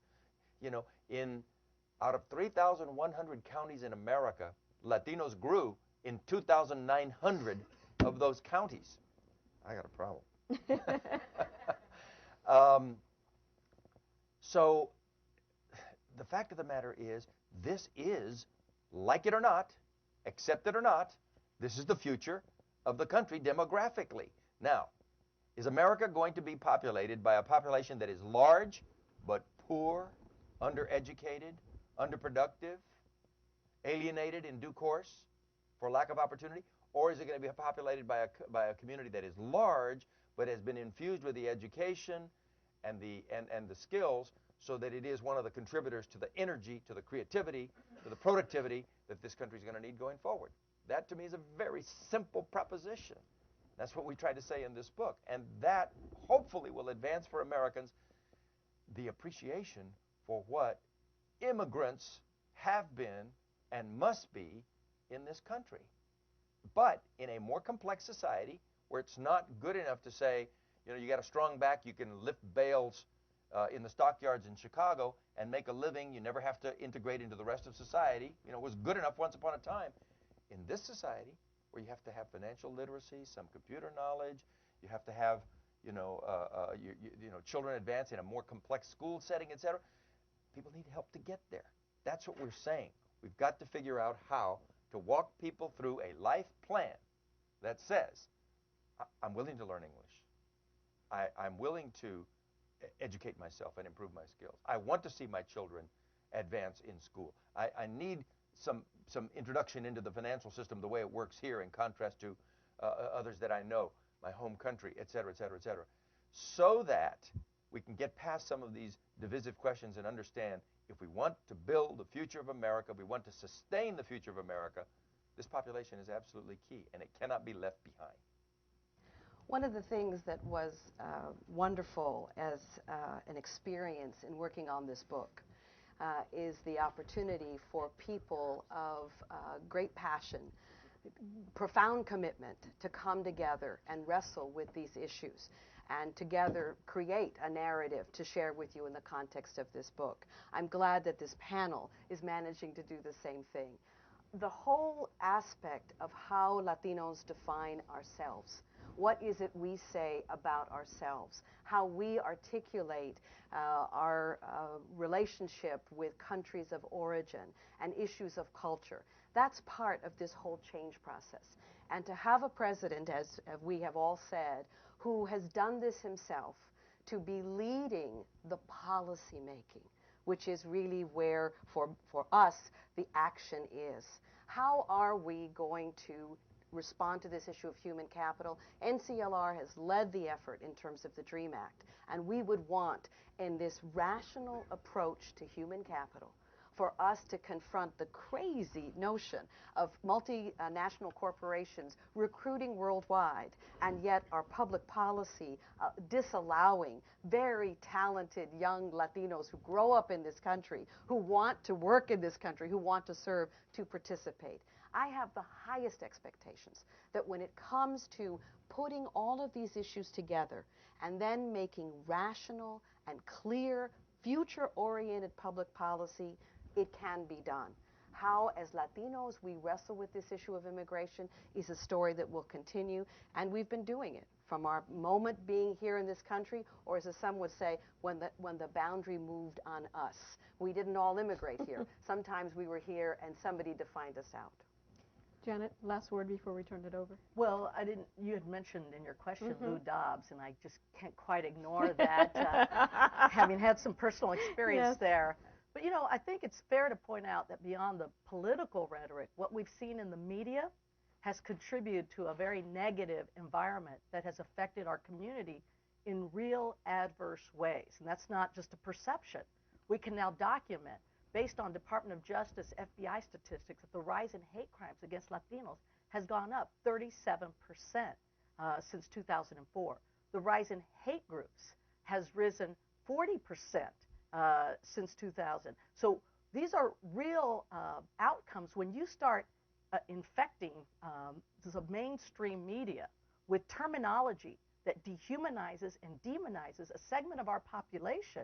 You know, out of 3,100 counties in America, Latinos grew in 2,900 of those counties. I got a problem. So the fact of the matter is, this is, like it or not, accept it or not, this is the future of the country demographically. Now, is America going to be populated by a population that is large but poor, undereducated, underproductive, alienated in due course for lack of opportunity? Or is it going to be populated by a community that is large but has been infused with the education and the skills so that it is one of the contributors to the energy, to the creativity, to the productivity that this country is going to need going forward? That, to me, is a very simple proposition. That's what we try to say in this book. And that, hopefully, will advance for Americans the appreciation for what immigrants have been and must be in this country. But in a more complex society where it's not good enough to say, you know, you got a strong back, you can lift bales in the stockyards in Chicago and make a living, you never have to integrate into the rest of society. You know, it was good enough once upon a time. In this society, where you have to have financial literacy, some computer knowledge, you have to have, children advance in a more complex school setting, etc. People need help to get there. That's what we're saying. We've got to figure out how to walk people through a life plan that says, I'm willing to learn English. I'm willing to educate myself and improve my skills. I want to see my children advance in school. I need some introduction into the financial system the way it works here in contrast to others that I know, my home country, et cetera, et cetera, et cetera, so that we can get past some of these divisive questions and understand if we want to build the future of America, we want to sustain the future of America, this population is absolutely key, and it cannot be left behind. One of the things that was wonderful as an experience in working on this book is the opportunity for people of great passion, profound commitment to come together and wrestle with these issues and together create a narrative to share with you in the context of this book. I'm glad that this panel is managing to do the same thing. The whole aspect of how Latinos define ourselves, what is it we say about ourselves, how we articulate our relationship with countries of origin and issues of culture, that's part of this whole change process. And to have a president, as we have all said, who has done this himself, to be leading the policy making, which is really where, for us, the action is. How are we going to respond to this issue of human capital? NCLR has led the effort in terms of the DREAM Act, and we would want, in this rational approach to human capital, for us to confront the crazy notion of multinational corporations recruiting worldwide, and yet our public policy disallowing very talented young Latinos who grow up in this country, who want to work in this country, who want to serve, to participate. I have the highest expectations that when it comes to putting all of these issues together and then making rational and clear, future-oriented public policy, it can be done. How, as Latinos, we wrestle with this issue of immigration is a story that will continue, and we've been doing it from our moment being here in this country, or as some would say, when the boundary moved on us. We didn't all immigrate here. Sometimes we were here and somebody defined us out. Janet, last word before we turn it over. Well, you had mentioned in your question Lou Dobbs, and I just can't quite ignore that, having had some personal experience there. But, you know, I think it's fair to point out that beyond the political rhetoric, what we've seen in the media has contributed to a very negative environment that has affected our community in real adverse ways. And that's not just a perception. We can now document, based on Department of Justice, FBI statistics, that the rise in hate crimes against Latinos has gone up 37% since 2004. The rise in hate groups has risen 40% since 2000. So these are real outcomes when you start infecting the mainstream media with terminology that dehumanizes and demonizes a segment of our population.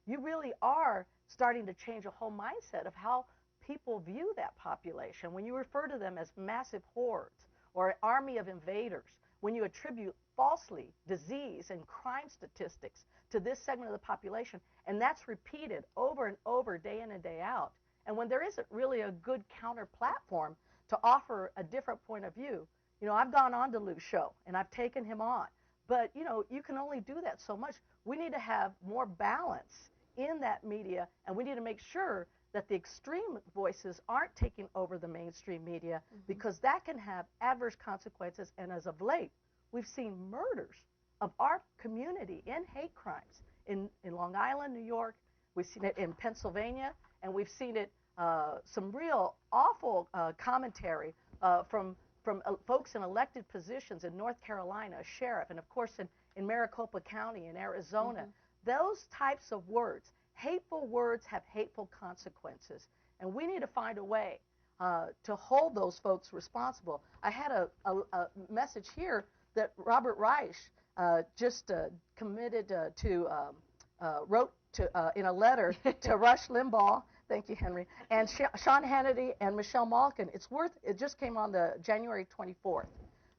You really are starting to change a whole mindset of how people view that population. When you refer to them as massive hordes or an army of invaders, when you attribute falsely disease and crime statistics to this segment of the population, and that's repeated over and over, day in and day out, and when there isn't really a good counter platform to offer a different point of view. You know, I've gone on to Lou's show, and I've taken him on. But, you know, you can only do that so much. We need to have more balance in that media, and we need to make sure that the extreme voices aren't taking over the mainstream media, because that can have adverse consequences. And as of late, we've seen murders of our community in hate crimes in Long Island, New York. We've seen it in Pennsylvania, and we've seen it, some real awful commentary from folks in elected positions in North Carolina, a sheriff, and of course in Maricopa County in Arizona. Those types of words, hateful words, have hateful consequences, and we need to find a way to hold those folks responsible. I had a message here that Robert Reich just committed wrote to in a letter to Rush Limbaugh. Thank you, Henry. And Sean Hannity and Michelle Malkin. It just came on the January 24th.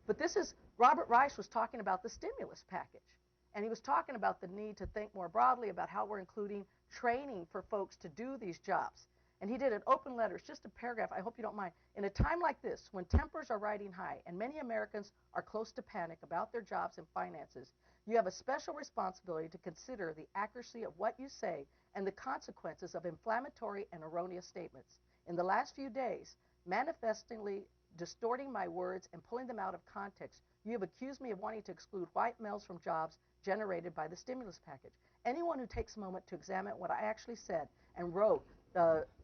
But this is, Robert Reich was talking about the stimulus package. And he was talking about the need to think more broadly about how we're including training for folks to do these jobs. And he did an open letter, it's just a paragraph, I hope you don't mind. In a time like this, when tempers are riding high and many Americans are close to panic about their jobs and finances, you have a special responsibility to consider the accuracy of what you say and the consequences of inflammatory and erroneous statements. In the last few days, manifestingly distorting my words and pulling them out of context, you have accused me of wanting to exclude white males from jobs generated by the stimulus package. Anyone who takes a moment to examine what I actually said and wrote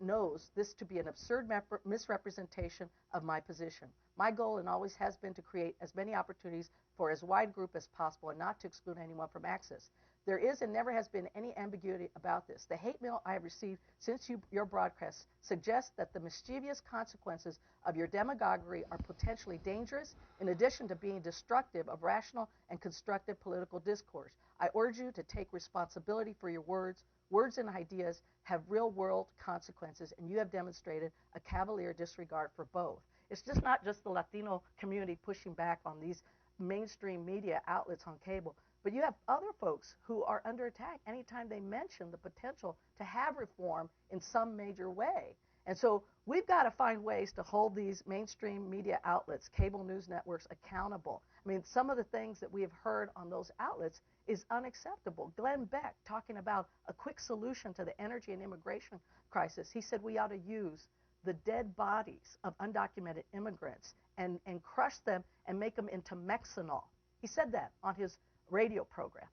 knows this to be an absurd misrepresentation of my position. My goal, and always has been, to create as many opportunities for as wide a group as possible and not to exclude anyone from access. There is and never has been any ambiguity about this. The hate mail I have received since your broadcast suggests that the mischievous consequences of your demagoguery are potentially dangerous, in addition to being destructive of rational and constructive political discourse. I urge you to take responsibility for your words. Words and ideas have real-world consequences, and you have demonstrated a cavalier disregard for both. It's just not just the Latino community pushing back on these mainstream media outlets on cable, but you have other folks who are under attack anytime they mention the potential to have reform in some major way. And so we've got to find ways to hold these mainstream media outlets, cable news networks, accountable. I mean, some of the things that we have heard on those outlets is unacceptable. Glenn Beck talking about a quick solution to the energy and immigration crisis. He said we ought to use the dead bodies of undocumented immigrants and crush them and make them into Mexinol. He said that on his radio program.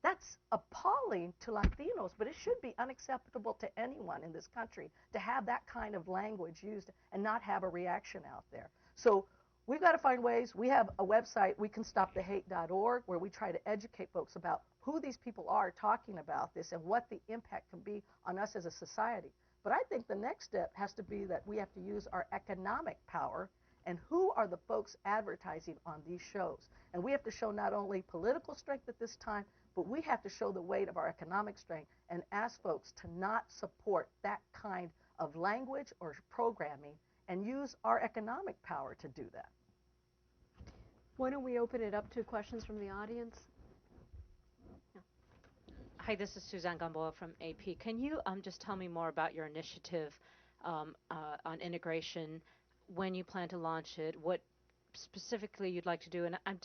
That's appalling to Latinos, but it should be unacceptable to anyone in this country to have that kind of language used and not have a reaction out there. So we've got to find ways. We have a website, wecanstopthehate.org, where we try to educate folks about who these people are talking about this and what the impact can be on us as a society. But I think the next step has to be that we have to use our economic power, and who are the folks advertising on these shows. And we have to show not only political strength at this time, but we have to show the weight of our economic strength and ask folks to not support that kind of language or programming and use our economic power to do that. Why don't we open it up to questions from the audience? Yeah. Hi, this is Suzanne Gamboa from AP. Can you just tell me more about your initiative on integration, when you plan to launch it, what specifically you'd like to do? And I'm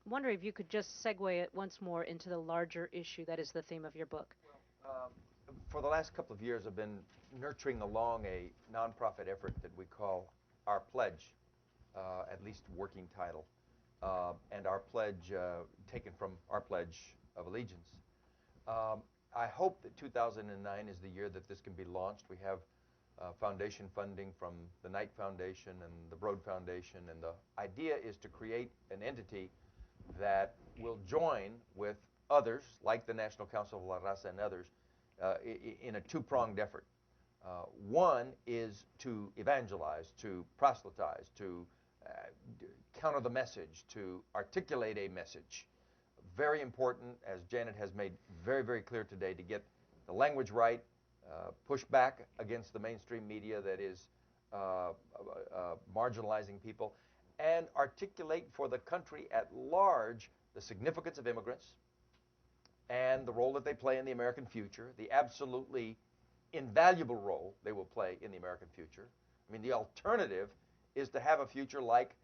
wondering if you could just segue it once more into the larger issue that is the theme of your book. Well, for the last couple of years, I've been nurturing along a nonprofit effort that we call Our Pledge, at least working title, and Our Pledge, taken from Our Pledge of Allegiance. I hope that 2009 is the year that this can be launched. We have foundation funding from the Knight Foundation and the Broad Foundation, and the idea is to create an entity that will join with others, like the National Council of La Raza and others, in a two-pronged effort. One is to evangelize, to proselytize, to counter the message, to articulate a message. Very important, as Janet has made very, very clear today, to get the language right, push back against the mainstream media that is marginalizing people, and articulate for the country at large the significance of immigrants and the role that they play in the American future, the absolutely invaluable role they will play in the American future. I mean, the alternative is to have a future like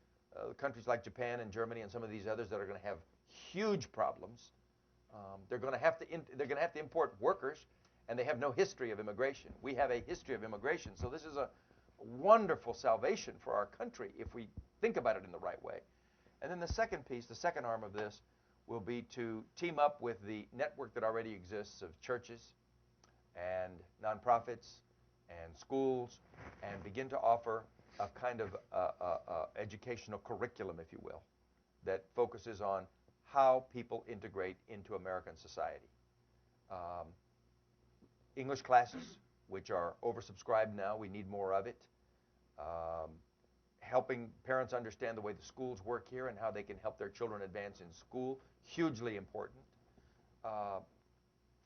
countries like Japan and Germany and some of these others that are going to have huge problems. They're going to have to import workers, and they have no history of immigration. We have a history of immigration, so this is a wonderful salvation for our country if we think about it in the right way. And then the second piece, the second arm of this, will be to team up with the network that already exists of churches and nonprofits and schools, and begin to offer a kind of educational curriculum, if you will, that focuses on how people integrate into American society. English classes, which are oversubscribed now, we need more of it. Helping parents understand the way the schools work here and how they can help their children advance in school, hugely important.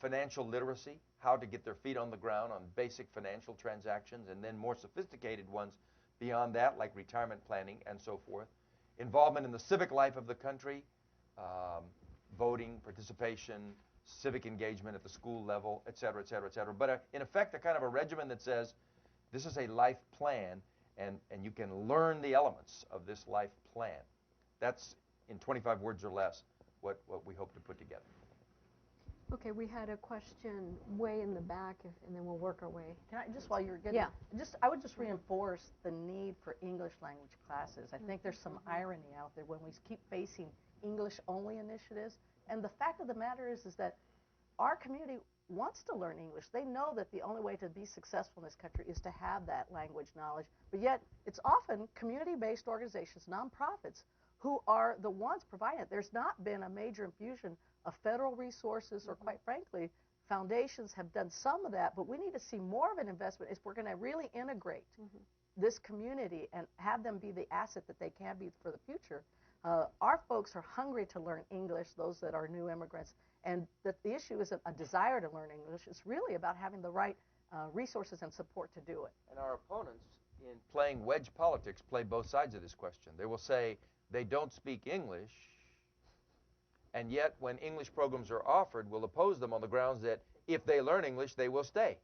Financial literacy, how to get their feet on the ground on basic financial transactions, and then more sophisticated ones beyond that, like retirement planning and so forth. Involvement in the civic life of the country, voting, participation, civic engagement at the school level, et cetera, et cetera, et cetera. But in effect, a kind of a regimen that says this is a life plan, and you can learn the elements of this life plan. That's, in 25 words or less, what we hope to put together. Okay, we had a question way in the back, and then we'll work our way. Can I, just while you're getting, I would just reinforce the need for English language classes. I think there's some irony out there when we keep facing English-only initiatives. And the fact of the matter is that our community wants to learn English. They know that the only way to be successful in this country is to have that language knowledge. But yet, it's often community-based organizations, nonprofits, who are the ones providing it. There's not been a major infusion of federal resources, or quite frankly, foundations have done some of that, but we need to see more of an investment if we're going to really integrate this community and have them be the asset that they can be for the future. Our folks are hungry to learn English, those that are new immigrants, and that the issue isn't a desire to learn English. It's really about having the right resources and support to do it. And our opponents, in playing wedge politics, play both sides of this question. They will say they don't speak English, and yet when English programs are offered, we'll oppose them on the grounds that if they learn English, they will stay.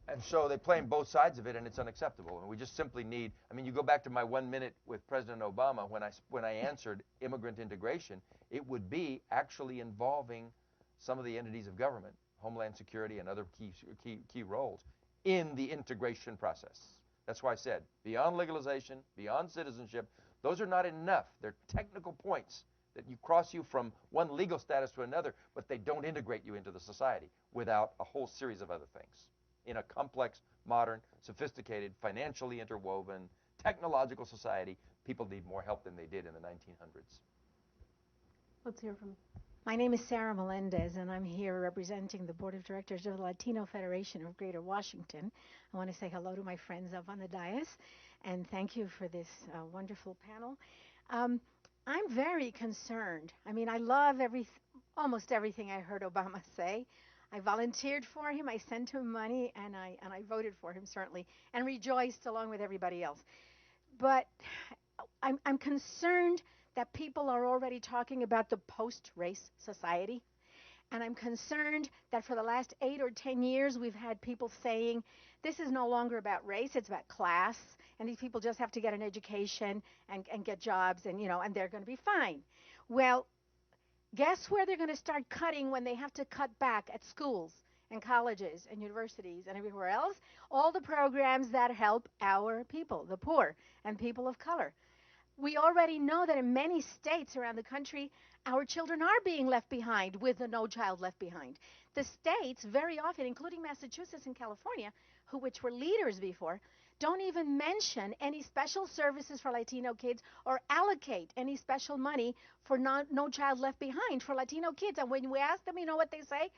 And so they play on both sides of it, and it's unacceptable. And we just simply need, I mean, you go back to my 1 minute with President Obama when I answered immigrant integration, it would be actually involving some of the entities of government, Homeland Security and other key roles, in the integration process. That's why I said, beyond legalization, beyond citizenship, those are not enough. They're technical points that you cross you from one legal status to another, but they don't integrate you into the society without a whole series of other things. In a complex, modern, sophisticated, financially interwoven, technological society, people need more help than they did in the 1900s. Let's hear from. My name is Sarah Melendez, and I'm here representing the Board of Directors of the Latino Federation of Greater Washington. I want to say hello to my friends up on the dais, and thank you for this wonderful panel. I'm very concerned. I mean, I love almost everything I heard Obama say. I volunteered for him, I sent him money, and I voted for him, certainly, and rejoiced along with everybody else. But I'm concerned that people are already talking about the post-race society. And I'm concerned that for the last 8 or 10 years, we've had people saying, this is no longer about race, it's about class, and these people just have to get an education and get jobs, and, and they're going to be fine. Well, guess where they're going to start cutting when they have to cut back at schools and colleges and universities and everywhere else? All the programs that help our people, the poor and people of color. We already know that in many states around the country, our children are being left behind with the No Child Left Behind. The states, very often, including Massachusetts and California, which were leaders before, don't even mention any special services for Latino kids or allocate any special money for No Child Left Behind for Latino kids. And when we ask them, you know what they say?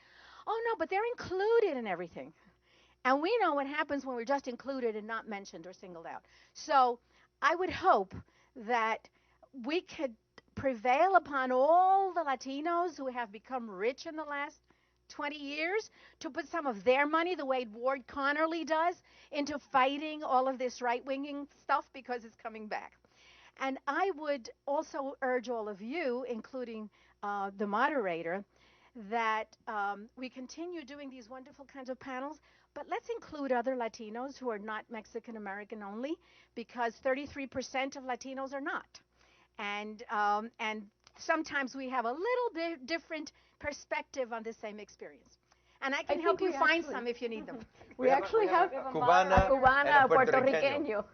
Oh, no, but they're included in everything. And we know what happens when we're just included and not mentioned or singled out. So I would hope that we could prevail upon all the Latinos who have become rich in the last 20 years to put some of their money, the way Ward Connerly does, into fighting all of this right-winging stuff because it's coming back. And I would also urge all of you, including the moderator, that we continue doing these wonderful kinds of panels, but let's include other Latinos who are not Mexican American only, because 33% of Latinos are not. And sometimes we have a little different perspective on the same experience. And I can help you find some if you need them. We actually have a Cubana, Puerto Riqueño.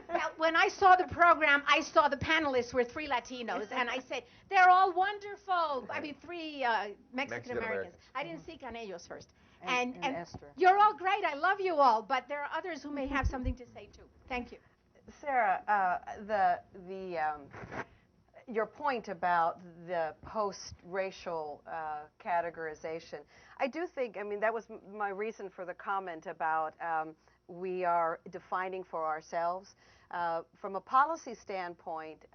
Well, when I saw the program, I saw the panelists were 3 Latinos, and I said, they're all wonderful. I mean, 3 Mexican Americans. I didn't see Canellos first. And Esther. You're all great. I love you all, but there are others who may have something to say, too. Thank you. Sarah, your point about the post-racial categorization, I do think, I mean, that was my reason for the comment about we are defining for ourselves. From a policy standpoint,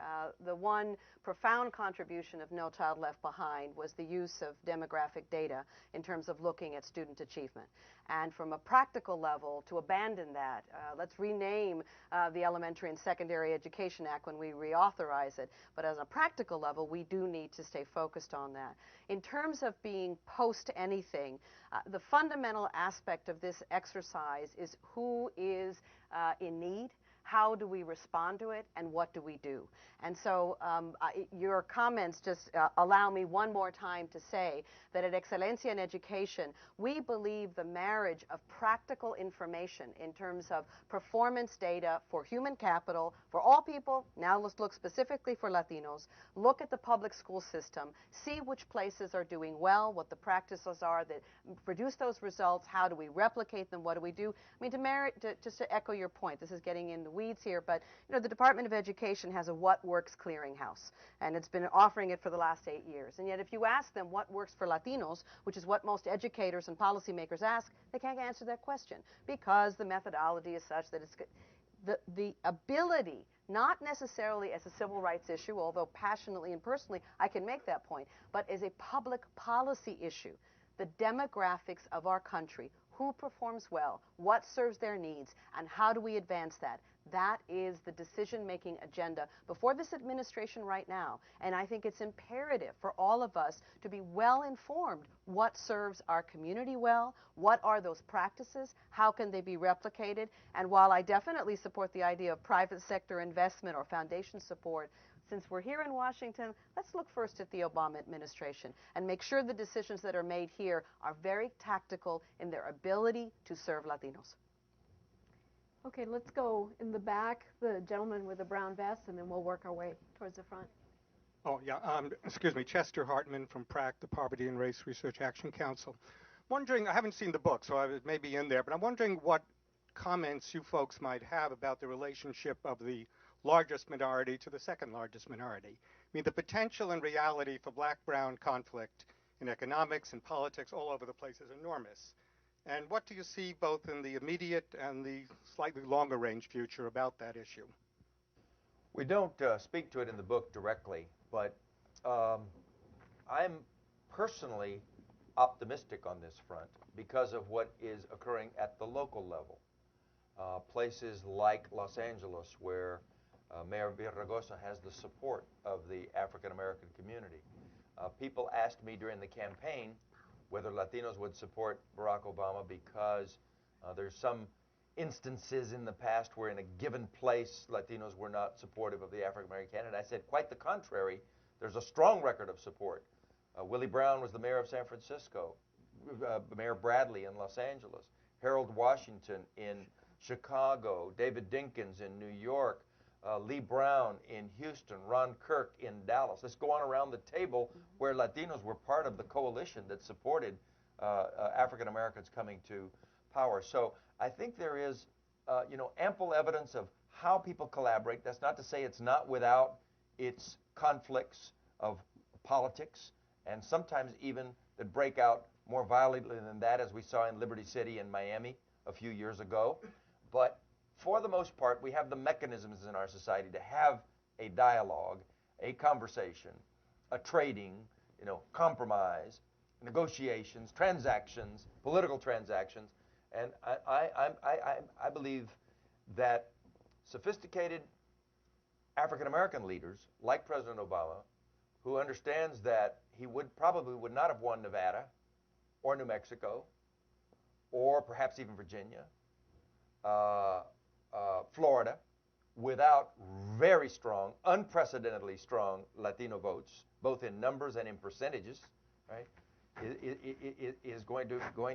the one profound contribution of No Child Left Behind was the use of demographic data in terms of looking at student achievement. And from a practical level, to abandon that, let's rename the Elementary and Secondary Education Act when we reauthorize it. But as a practical level, we do need to stay focused on that. In terms of being post-anything, the fundamental aspect of this exercise is who is in need, how do we respond to it, and what do we do? And so your comments just allow me one more time to say that at Excelencia in Education, we believe the marriage of practical information in terms of performance data for human capital, for all people, now let's look specifically for Latinos, look at the public school system, see which places are doing well, what the practices are that produce those results, how do we replicate them, what do we do? I mean, just to echo your point, this is getting in the weeds here, but you know, the Department of Education has a What Works clearinghouse, and it's been offering it for the last 8 years. And yet if you ask them what works for Latinos, which is what most educators and policymakers ask, they can't answer that question because the methodology is such that it's the ability, not necessarily as a civil rights issue, although passionately and personally I can make that point, but as a public policy issue. The demographics of our country, who performs well, what serves their needs, and how do we advance that? That is the decision-making agenda before this administration right now. And I think it's imperative for all of us to be well informed what serves our community well, what are those practices, how can they be replicated, and while I definitely support the idea of private sector investment or foundation support, since we're here in Washington, let's look first at the Obama administration and make sure the decisions that are made here are very tactical in their ability to serve Latinos. Okay, let's go in the back, the gentleman with the brown vest, and then we'll work our way towards the front. Oh, yeah. Excuse me, Chester Hartman from PRAC, the Poverty and Race Research Action Council. Wondering, I haven't seen the book, so it may be in there, but I'm wondering what comments you folks might have about the relationship of the largest minority to the second largest minority. I mean, the potential and reality for black-brown conflict in economics and politics all over the place is enormous. And what do you see both in the immediate and the slightly longer range future about that issue? We don't speak to it in the book directly, but I'm personally optimistic on this front because of what is occurring at the local level. Places like Los Angeles, where Mayor Villaraigosa has the support of the African American community. People asked me during the campaign whether Latinos would support Barack Obama because there's some instances in the past where in a given place Latinos were not supportive of the African American candidate. I said quite the contrary. There's a strong record of support. Willie Brown was the mayor of San Francisco, Mayor Bradley in Los Angeles, Harold Washington in Chicago, David Dinkins in New York, Lee Brown in Houston, Ron Kirk in Dallas. Let's go on around the table where Latinos were part of the coalition that supported African Americans coming to power. So I think there is, ample evidence of how people collaborate. That's not to say it's not without its conflicts of politics, and sometimes even that break out more violently than that, as we saw in Liberty City and Miami a few years ago. But for the most part, we have the mechanisms in our society to have a dialogue, a conversation, a trading, compromise, negotiations, transactions, political transactions. And I believe that sophisticated African American leaders like President Obama, who understands that he probably would not have won Nevada or New Mexico or perhaps even Virginia, Florida, without very strong, unprecedentedly strong Latino votes, both in numbers and in percentages, right? Is going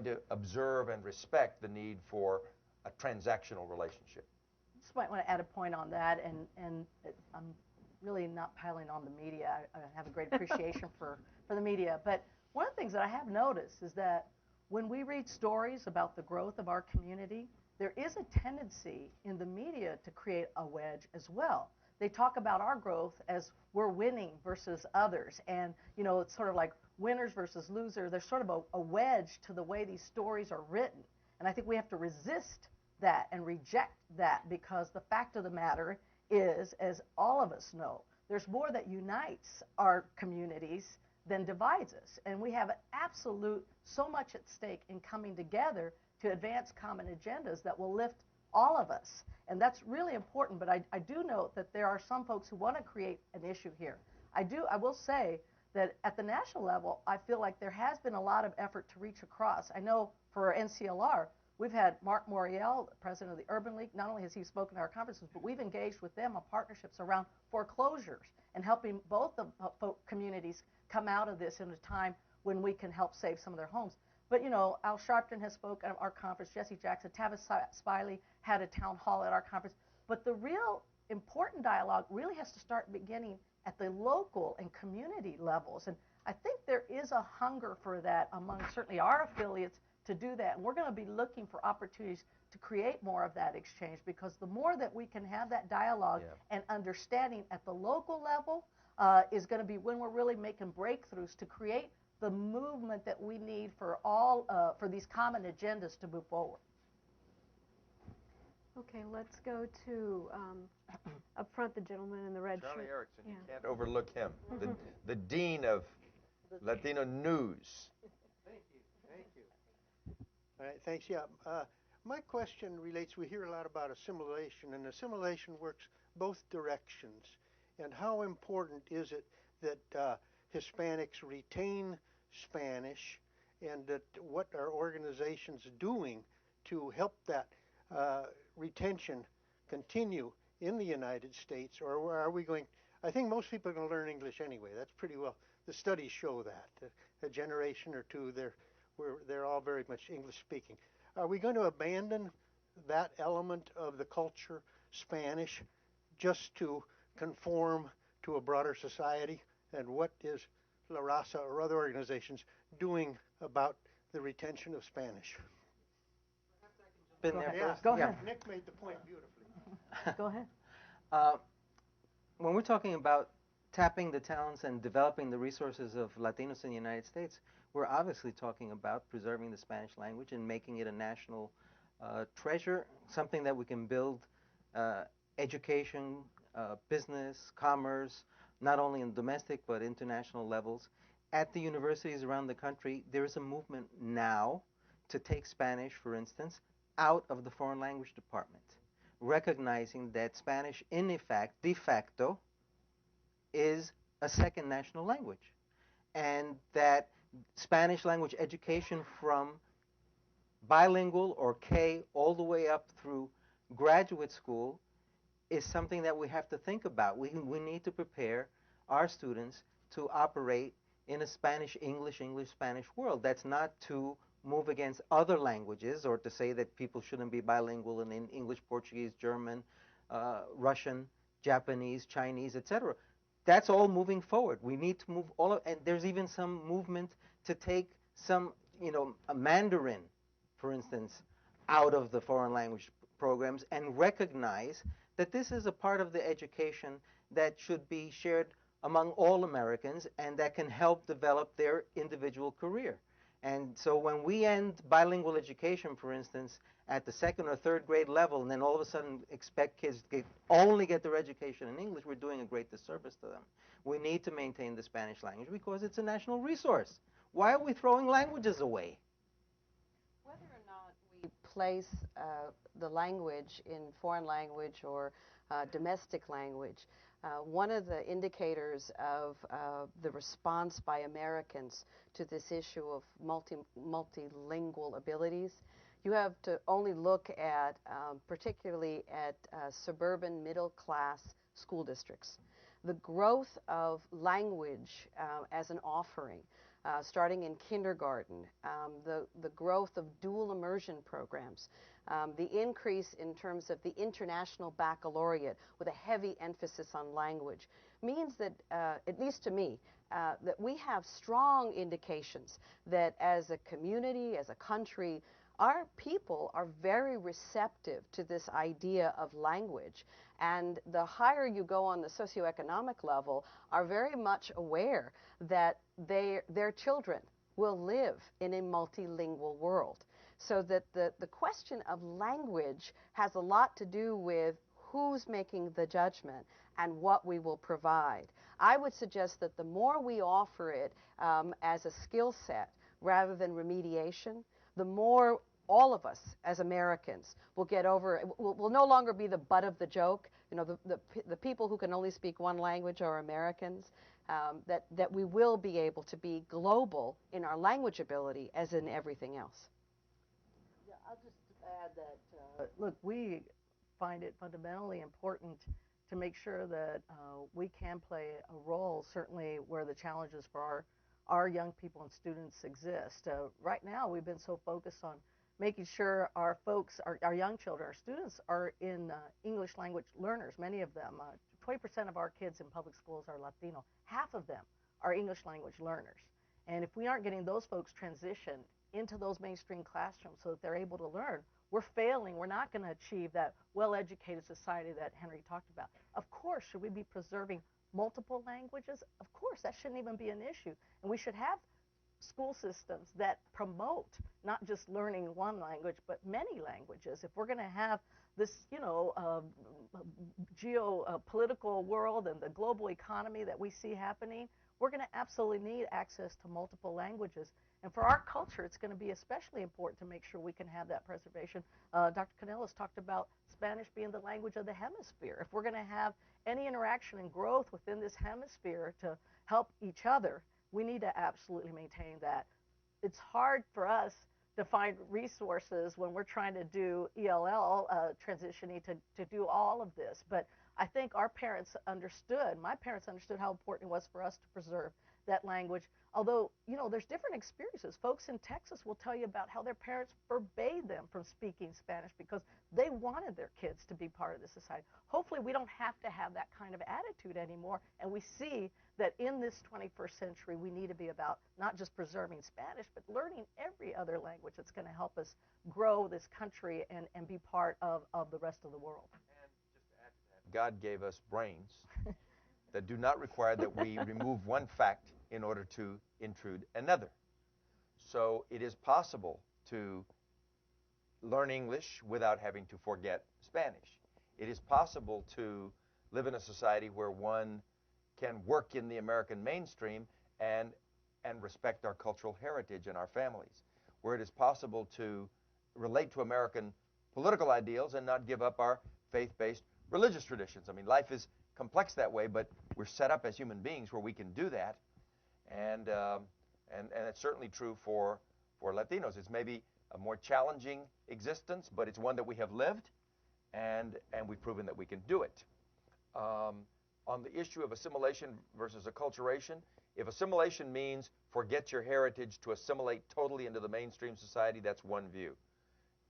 to observe and respect the need for a transactional relationship. I just might want to add a point on that, and I'm really not piling on the media. I have a great appreciation for the media, but one of the things that I have noticed is that when we read stories about the growth of our community, there is a tendency in the media to create a wedge as well. They talk about our growth as we're winning versus others, and it's sort of like winners versus losers. There's sort of a wedge to the way these stories are written, and I think we have to resist that and reject that, because the fact of the matter is, as all of us know, there's more that unites our communities than divides us, and we have so much at stake in coming together to advance common agendas that will lift all of us, and that's really important. But I do note that there are some folks who want to create an issue here. I will say that at the national level, I feel like there has been a lot of effort to reach across. I know for NCLR, we've had Mark Moriel, president of the Urban League. Not only has he spoken at our conferences, but we've engaged with them on partnerships around foreclosures and helping both the communities come out of this in a time when we can help save some of their homes. But, Al Sharpton has spoken at our conference, Jesse Jackson, Tavis Spiley had a town hall at our conference. But the real important dialogue really has to start beginning at the local and community levels. And I think there is a hunger for that among certainly our affiliates to do that. And we're going to be looking for opportunities to create more of that exchange, because the more that we can have that dialogue and understanding at the local level is going to be when we're really making breakthroughs to create the movement that we need for for these common agendas to move forward. Okay, let's go to up front, the gentleman in the red Charlie shirt. Erickson, you can't overlook him, the dean of Latino news. Thank you. All right, thanks. Yeah, my question relates, we hear a lot about assimilation, and assimilation works both directions. And how important is it that Hispanics retain Spanish, and that what are organizations doing to help that retention continue in the United States? Or are we going, I think most people are going to learn English anyway. That's pretty well, the studies show that. A generation or two, they're all very much English speaking. Are we going to abandon that element of the culture, Spanish, just to conform to a broader society? And what is La Raza or other organizations doing about the retention of Spanish? Been there first? Go ahead. Nick made the point beautifully. Go ahead. When we're talking about tapping the talents and developing the resources of Latinos in the United States, we're obviously talking about preserving the Spanish language and making it a national treasure, something that we can build education, business, commerce, not only in domestic but international levels. At the universities around the country, there is a movement now to take Spanish, for instance, out of the foreign language department, recognizing that Spanish, in effect, de facto, is a second national language, and that Spanish language education from bilingual or K all the way up through graduate school is something that we have to think about. We need to prepare our students to operate in a Spanish-English, English-Spanish world. That's not to move against other languages or to say that people shouldn't be bilingual in English, Portuguese, German, Russian, Japanese, Chinese, etc. That's all moving forward. We need to move and there's even some movement to take some, a Mandarin, for instance, out of the foreign language programs and recognize that this is a part of the education that should be shared among all Americans and that can help develop their individual career. And so when we end bilingual education, for instance, at the second or third grade level, and then all of a sudden expect kids to only get their education in English, we're doing a great disservice to them. We need to maintain the Spanish language because it's a national resource. Why are we throwing languages away? Whether or not we place the language in foreign language or domestic language, one of the indicators of the response by Americans to this issue of multilingual abilities, you have to only look at, particularly at suburban middle-class school districts. The growth of language as an offering, starting in kindergarten, the growth of dual immersion programs, the increase in terms of the international baccalaureate with a heavy emphasis on language, means that, at least to me, that we have strong indications that as a community, as a country, our people are very receptive to this idea of language. And the higher you go on the socioeconomic level, are very much aware that their children will live in a multilingual world. So that the question of language has a lot to do with who's making the judgment and what we will provide. I would suggest that the more we offer it as a skill set rather than remediation, the more all of us as Americans will get over it. Will no longer be the butt of the joke. You know, the people who can only speak one language are Americans. That we will be able to be global in our language ability as in everything else. Yeah, I'll just add that, look, we find it fundamentally important to make sure that we can play a role, certainly where the challenges for our young people and students exist. Right now, we've been so focused on making sure our folks, our young children, our students are in English language learners, many of them. 20% of our kids in public schools are Latino. Half of them are English language learners. And if we aren't getting those folks transitioned into those mainstream classrooms so that they're able to learn, we're failing. We're not going to achieve that well-educated society that Henry talked about. Of course, should we be preserving multiple languages? Of course, that shouldn't even be an issue. And we should have school systems that promote not just learning one language, but many languages. If we're going to have this, geopolitical world and the global economy that we see happening, we're going to absolutely need access to multiple languages. And for our culture, it's going to be especially important to make sure we can have that preservation. Dr. Canellas talked about Spanish being the language of the hemisphere. If we're going to have any interaction and growth within this hemisphere to help each other, we need to absolutely maintain that. It's hard for us to find resources when we're trying to do ELL transitioning to do all of this. But I think our parents understood, my parents understood how important it was for us to preserve that language. Although, there's different experiences. Folks in Texas will tell you about how their parents forbade them from speaking Spanish because they wanted their kids to be part of the society. Hopefully, we don't have to have that kind of attitude anymore. And we see that in this 21st century, we need to be about not just preserving Spanish, but learning every other language that's going to help us grow this country and be part of the rest of the world. And just to add to that, God gave us brains that do not require that we remove one fact in order to intrude another. So it is possible to learn English without having to forget Spanish. It is possible to live in a society where one can work in the American mainstream and respect our cultural heritage and our families, where it is possible to relate to American political ideals and not give up our faith-based religious traditions. I mean, life is complex that way, but we're set up as human beings where we can do that, and it's certainly true for Latinos. It's maybe a more challenging existence, but it's one that we have lived, and we've proven that we can do it. On the issue of assimilation versus acculturation, if assimilation means forget your heritage to assimilate totally into the mainstream society, that's one view.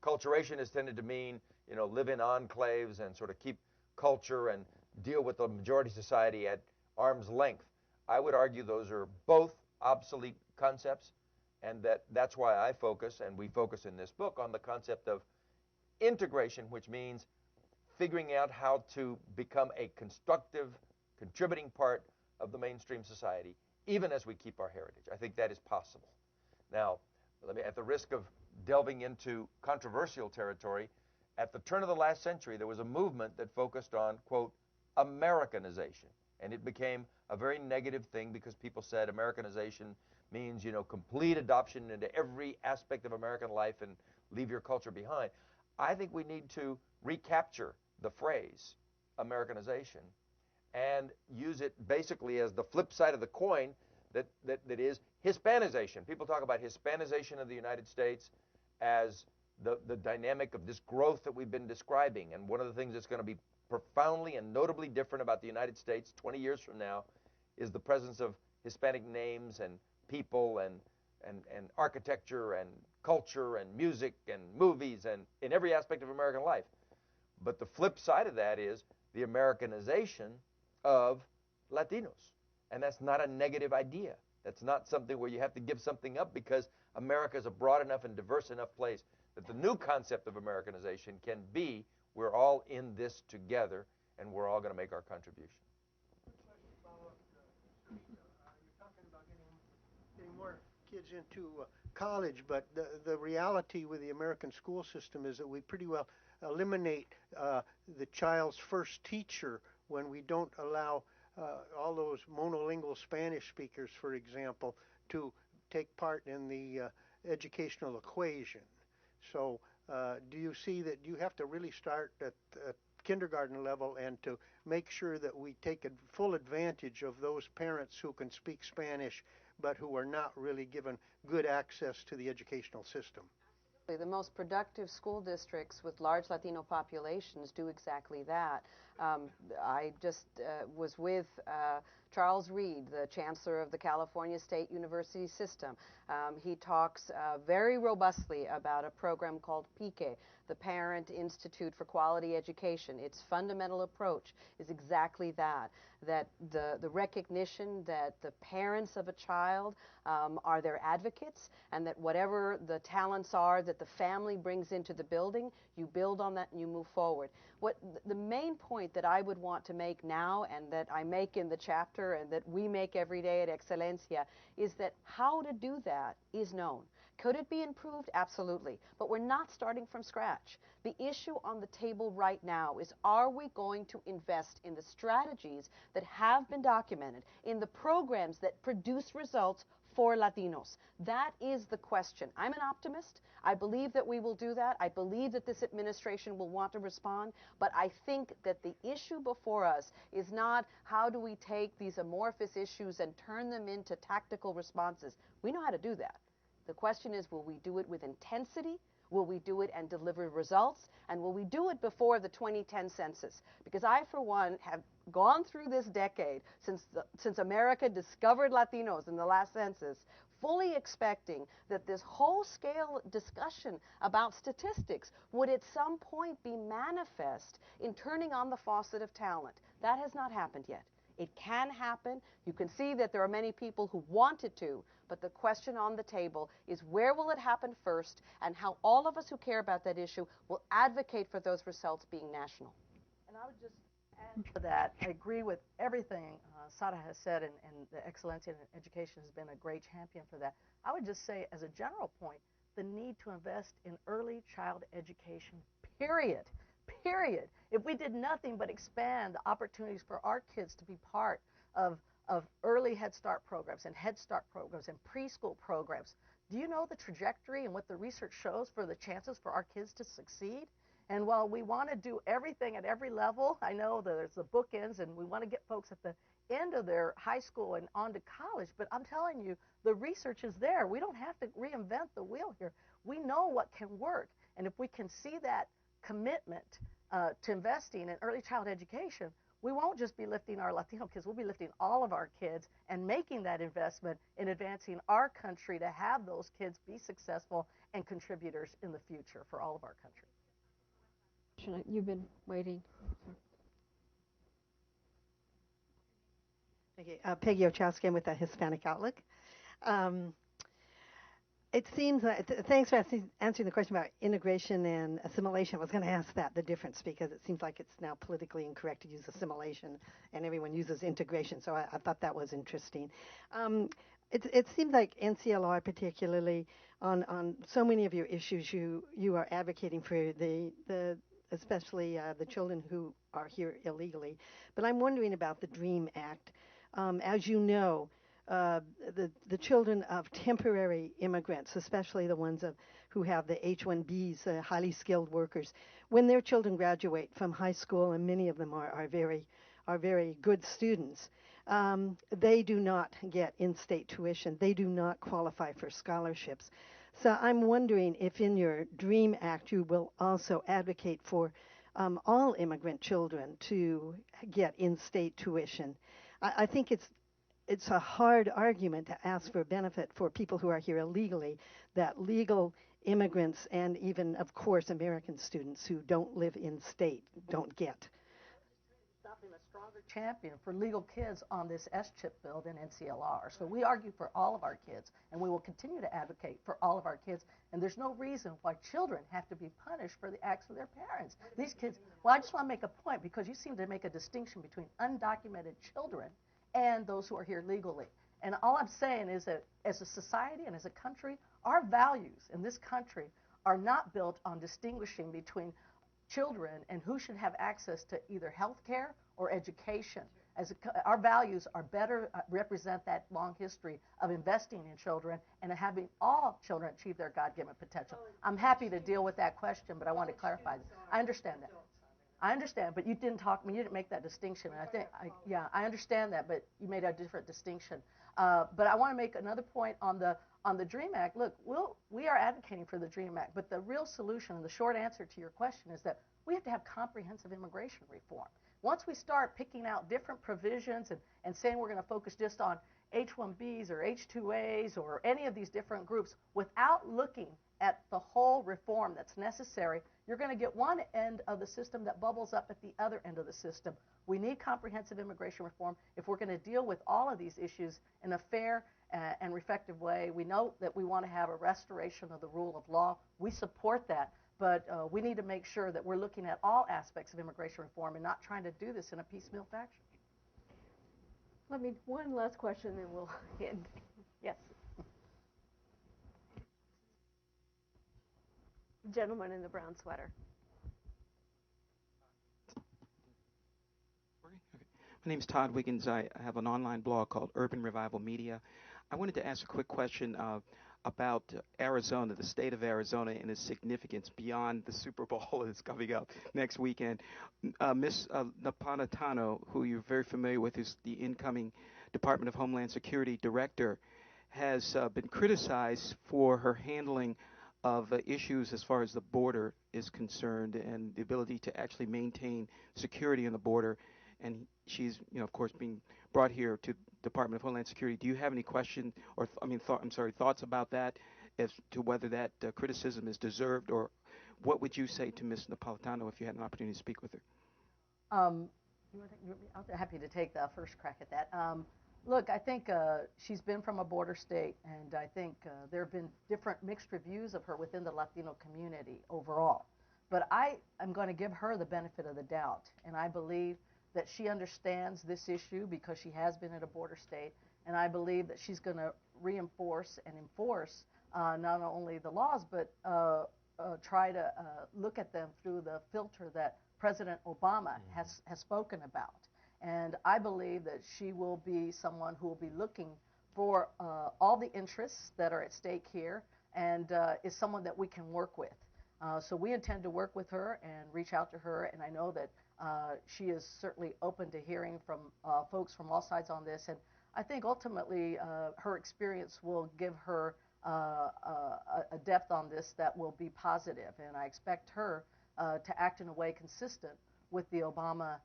Acculturation has tended to mean, live in enclaves and sort of keep culture and deal with the majority society at arm's length. I would argue those are both obsolete concepts, and that's why I focus, and we focus in this book, on the concept of integration, which means figuring out how to become a constructive, contributing part of the mainstream society, even as we keep our heritage. I think that is possible. Now, at the risk of delving into controversial territory, at the turn of the last century, there was a movement that focused on, quote, Americanization. And it became a very negative thing because people said Americanization means, complete adoption into every aspect of American life and leave your culture behind. I think we need to recapture the phrase Americanization and use it basically as the flip side of the coin that is Hispanization. People talk about Hispanization of the United States as the dynamic of this growth that we've been describing. And one of the things that's going to be profoundly and notably different about the United States 20 years from now is the presence of Hispanic names and people and architecture and culture and music and movies and in every aspect of American life. But the flip side of that is the Americanization of Latinos. And that's not a negative idea. That's not something where you have to give something up because America is a broad enough and diverse enough place that the new concept of Americanization can be we're all in this together and we're all going to make our contribution. You're talking about getting more kids into college, but the reality with the American school system is that we pretty well eliminate the child's first teacher when we don't allow all those monolingual Spanish speakers, for example, to take part in the educational equation. So do you see that you have to really start at kindergarten level and to make sure that we take full advantage of those parents who can speak Spanish but who are not really given good access to the educational system? The most productive school districts with large Latino populations do exactly that. I just was with Charles Reed, the Chancellor of the California State University System. He talks very robustly about a program called PIQUE, the Parent Institute for Quality Education. Its fundamental approach is exactly that the recognition that the parents of a child are their advocates, and that whatever the talents are that the family brings into the building, you build on that and you move forward. What the main point that I would want to make now, and that I make in the chapter and that we make every day at Excelencia, is that how to do that is known. Could it be improved? Absolutely. But we're not starting from scratch. The issue on the table right now is, are we going to invest in the strategies that have been documented, in the programs that produce results for Latinos? That is the question. I'm an optimist. I believe that we will do that. I believe that this administration will want to respond. But I think that the issue before us is not how do we take these amorphous issues and turn them into tactical responses. We know how to do that. The question is, will we do it with intensity? Will we do it and deliver results? And will we do it before the 2010 census? Because I, for one, have gone through this decade since America discovered Latinos in the last census, fully expecting that this whole-scale discussion about statistics would at some point be manifest in turning on the faucet of talent. That has not happened yet. It can happen. You can see that there are many people who want it to, but the question on the table is, where will it happen first, and how all of us who care about that issue will advocate for those results being national. And I would just add to that, I agree with everything Sada has said, and the Excelencia in Education has been a great champion for that. I would just say, as a general point, the need to invest in early child education, period. Period. If we did nothing but expand the opportunities for our kids to be part of early Head Start programs and Head Start programs and preschool programs, do you know the trajectory and what the research shows for the chances for our kids to succeed? And while we want to do everything at every level, I know there's the bookends and we want to get folks at the end of their high school and on to college, but I'm telling you, the research is there. We don't have to reinvent the wheel here. We know what can work. And if we can see that commitment to investing in early child education, we won't just be lifting our Latino kids, we'll be lifting all of our kids and making that investment in advancing our country to have those kids be successful and contributors in the future for all of our country. You've been waiting. Okay, Peggy Ochowski with the Hispanic Outlook. It seems that, thanks for answering the question about integration and assimilation. I was going to ask that, the difference, because it seems like it's now politically incorrect to use assimilation and everyone uses integration. So I thought that was interesting. It seems like NCLR, particularly on so many of your issues, you are advocating for especially the children who are here illegally. But I'm wondering about the DREAM Act. As you know, the children of temporary immigrants, especially the ones who have the H-1Bs, highly skilled workers, when their children graduate from high school, and many of them are very good students, they do not get in-state tuition. They do not qualify for scholarships. So I'm wondering if in your DREAM Act you will also advocate for all immigrant children to get in-state tuition. I think it's a hard argument to ask for benefit for people who are here illegally, that legal immigrants and even, of course, American students who don't live in state don't get. Stopping a stronger champion for legal kids on this S-chip bill than NCLR. So we argue for all of our kids, and we will continue to advocate for all of our kids. And there's no reason why children have to be punished for the acts of their parents. These kids, well, I just want to make a point, because you seem to make a distinction between undocumented children and those who are here legally. And all I'm saying is that as a society and as a country, our values in this country are not built on distinguishing between children and who should have access to either health care or education. Our values are better represent that long history of investing in children and having all children achieve their God-given potential. I'm happy to deal with that question, but I want to clarify that. I understand that. I understand, but you didn't make that distinction. And I understand that, but you made a different distinction. But I want to make another point on the DREAM Act. Look, we are advocating for the DREAM Act, but the real solution, the short answer to your question, is that we have to have comprehensive immigration reform. Once we start picking out different provisions and saying we're going to focus just on H-1Bs or H-2As or any of these different groups without looking at the whole reform that's necessary, you're going to get one end of the system that bubbles up at the other end of the system. We need comprehensive immigration reform if we're going to deal with all of these issues in a fair and effective way. We know that we want to have a restoration of the rule of law. We support that, but we need to make sure that we're looking at all aspects of immigration reform and not trying to do this in a piecemeal fashion. One last question, then we'll end. Yes. Gentleman in the brown sweater. My name is Todd Wiggins. I have an online blog called Urban Revival Media. I wanted to ask a quick question about Arizona, the state of Arizona, and its significance beyond the Super Bowl that's coming up next weekend. Ms. Napolitano, who you're very familiar with, is the incoming Department of Homeland Security director, has been criticized for her handling of issues as far as the border is concerned and the ability to actually maintain security on the border. And she's, of course, being brought here to Department of Homeland Security. Do you have any question or thoughts about that, as to whether that criticism is deserved, or what would you say to Ms. Napolitano if you had an opportunity to speak with her? I'm happy to take the first crack at that. Look, I think she's been from a border state, and I think there have been different mixed reviews of her within the Latino community overall. But I am going to give her the benefit of the doubt, and I believe that she understands this issue because she has been in a border state, and I believe that she's going to reinforce and enforce not only the laws, but try to look at them through the filter that President Obama has spoken about. And I believe that she will be someone who will be looking for all the interests that are at stake here, and is someone that we can work with. So we intend to work with her and reach out to her, and I know that she is certainly open to hearing from folks from all sides on this. And I think ultimately her experience will give her a depth on this that will be positive, and I expect her to act in a way consistent with the Obama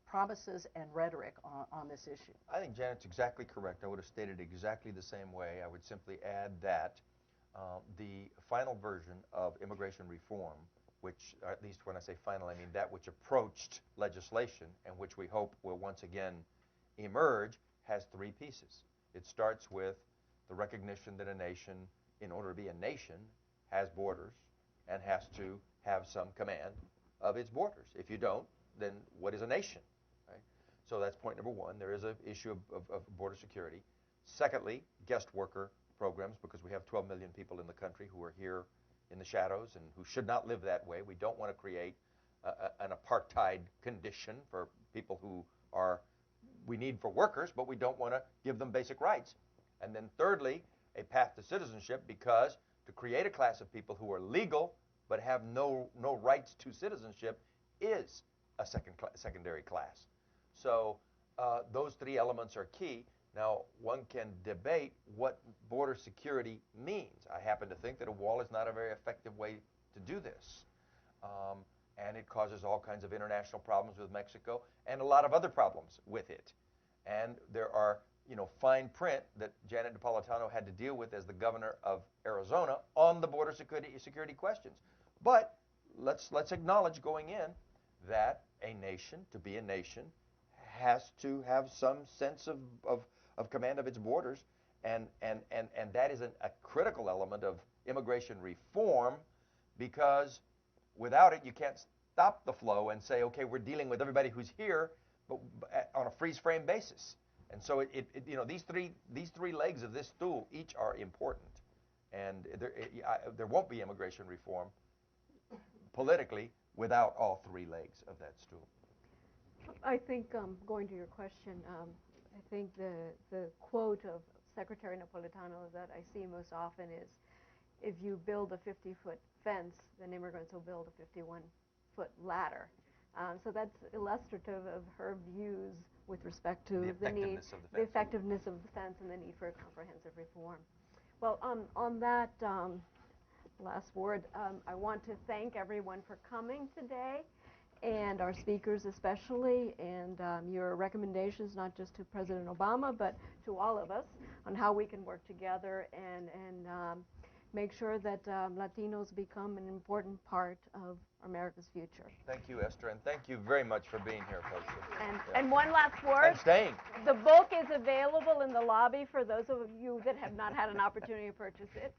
promises and rhetoric on this issue. I think Janet's exactly correct. I would have stated exactly the same way. I would simply add that the final version of immigration reform, which, at least when I say final, I mean that which approached legislation and which we hope will once again emerge, has three pieces. It starts with the recognition that a nation in order to be a nation, has borders and has to have some command of its borders. If you don't, then what is a nation? Right? So that's point number one. There is an issue of border security. Secondly, guest worker programs, because we have 12 million people in the country who are here in the shadows and who should not live that way. We don't want to create an apartheid condition for people who we need for workers, but we don't want to give them basic rights. And then thirdly, a path to citizenship, because to create a class of people who are legal but have no rights to citizenship is a secondary class. So those three elements are key. Now, one can debate what border security means. I happen to think that a wall is not a very effective way to do this. And it causes all kinds of international problems with Mexico and a lot of other problems with it. And there are, fine print that Janet Napolitano had to deal with as the governor of Arizona on the border security questions. But let's acknowledge going in that a nation, to be a nation, has to have some sense of command of its borders, and that is a critical element of immigration reform, because without it you can't stop the flow and say, okay, we're dealing with everybody who's here, but on a freeze-frame basis. And so these three legs of this stool each are important, and there won't be immigration reform politically without all three legs of that stool. I think, going to your question, I think the quote of Secretary Napolitano that I see most often is, if you build a 50-foot fence, then immigrants will build a 51-foot ladder. So that's illustrative of her views with respect to the effectiveness of the fence and the need for a comprehensive reform. Well, on that last word, I want to thank everyone for coming today, and our speakers especially, and your recommendations not just to President Obama, but to all of us on how we can work together and make sure that Latinos become an important part of America's future. Thank you, Esther, and thank you very much for being here, folks. And one last word. And staying. The book is available in the lobby for those of you that have not had an opportunity to purchase it.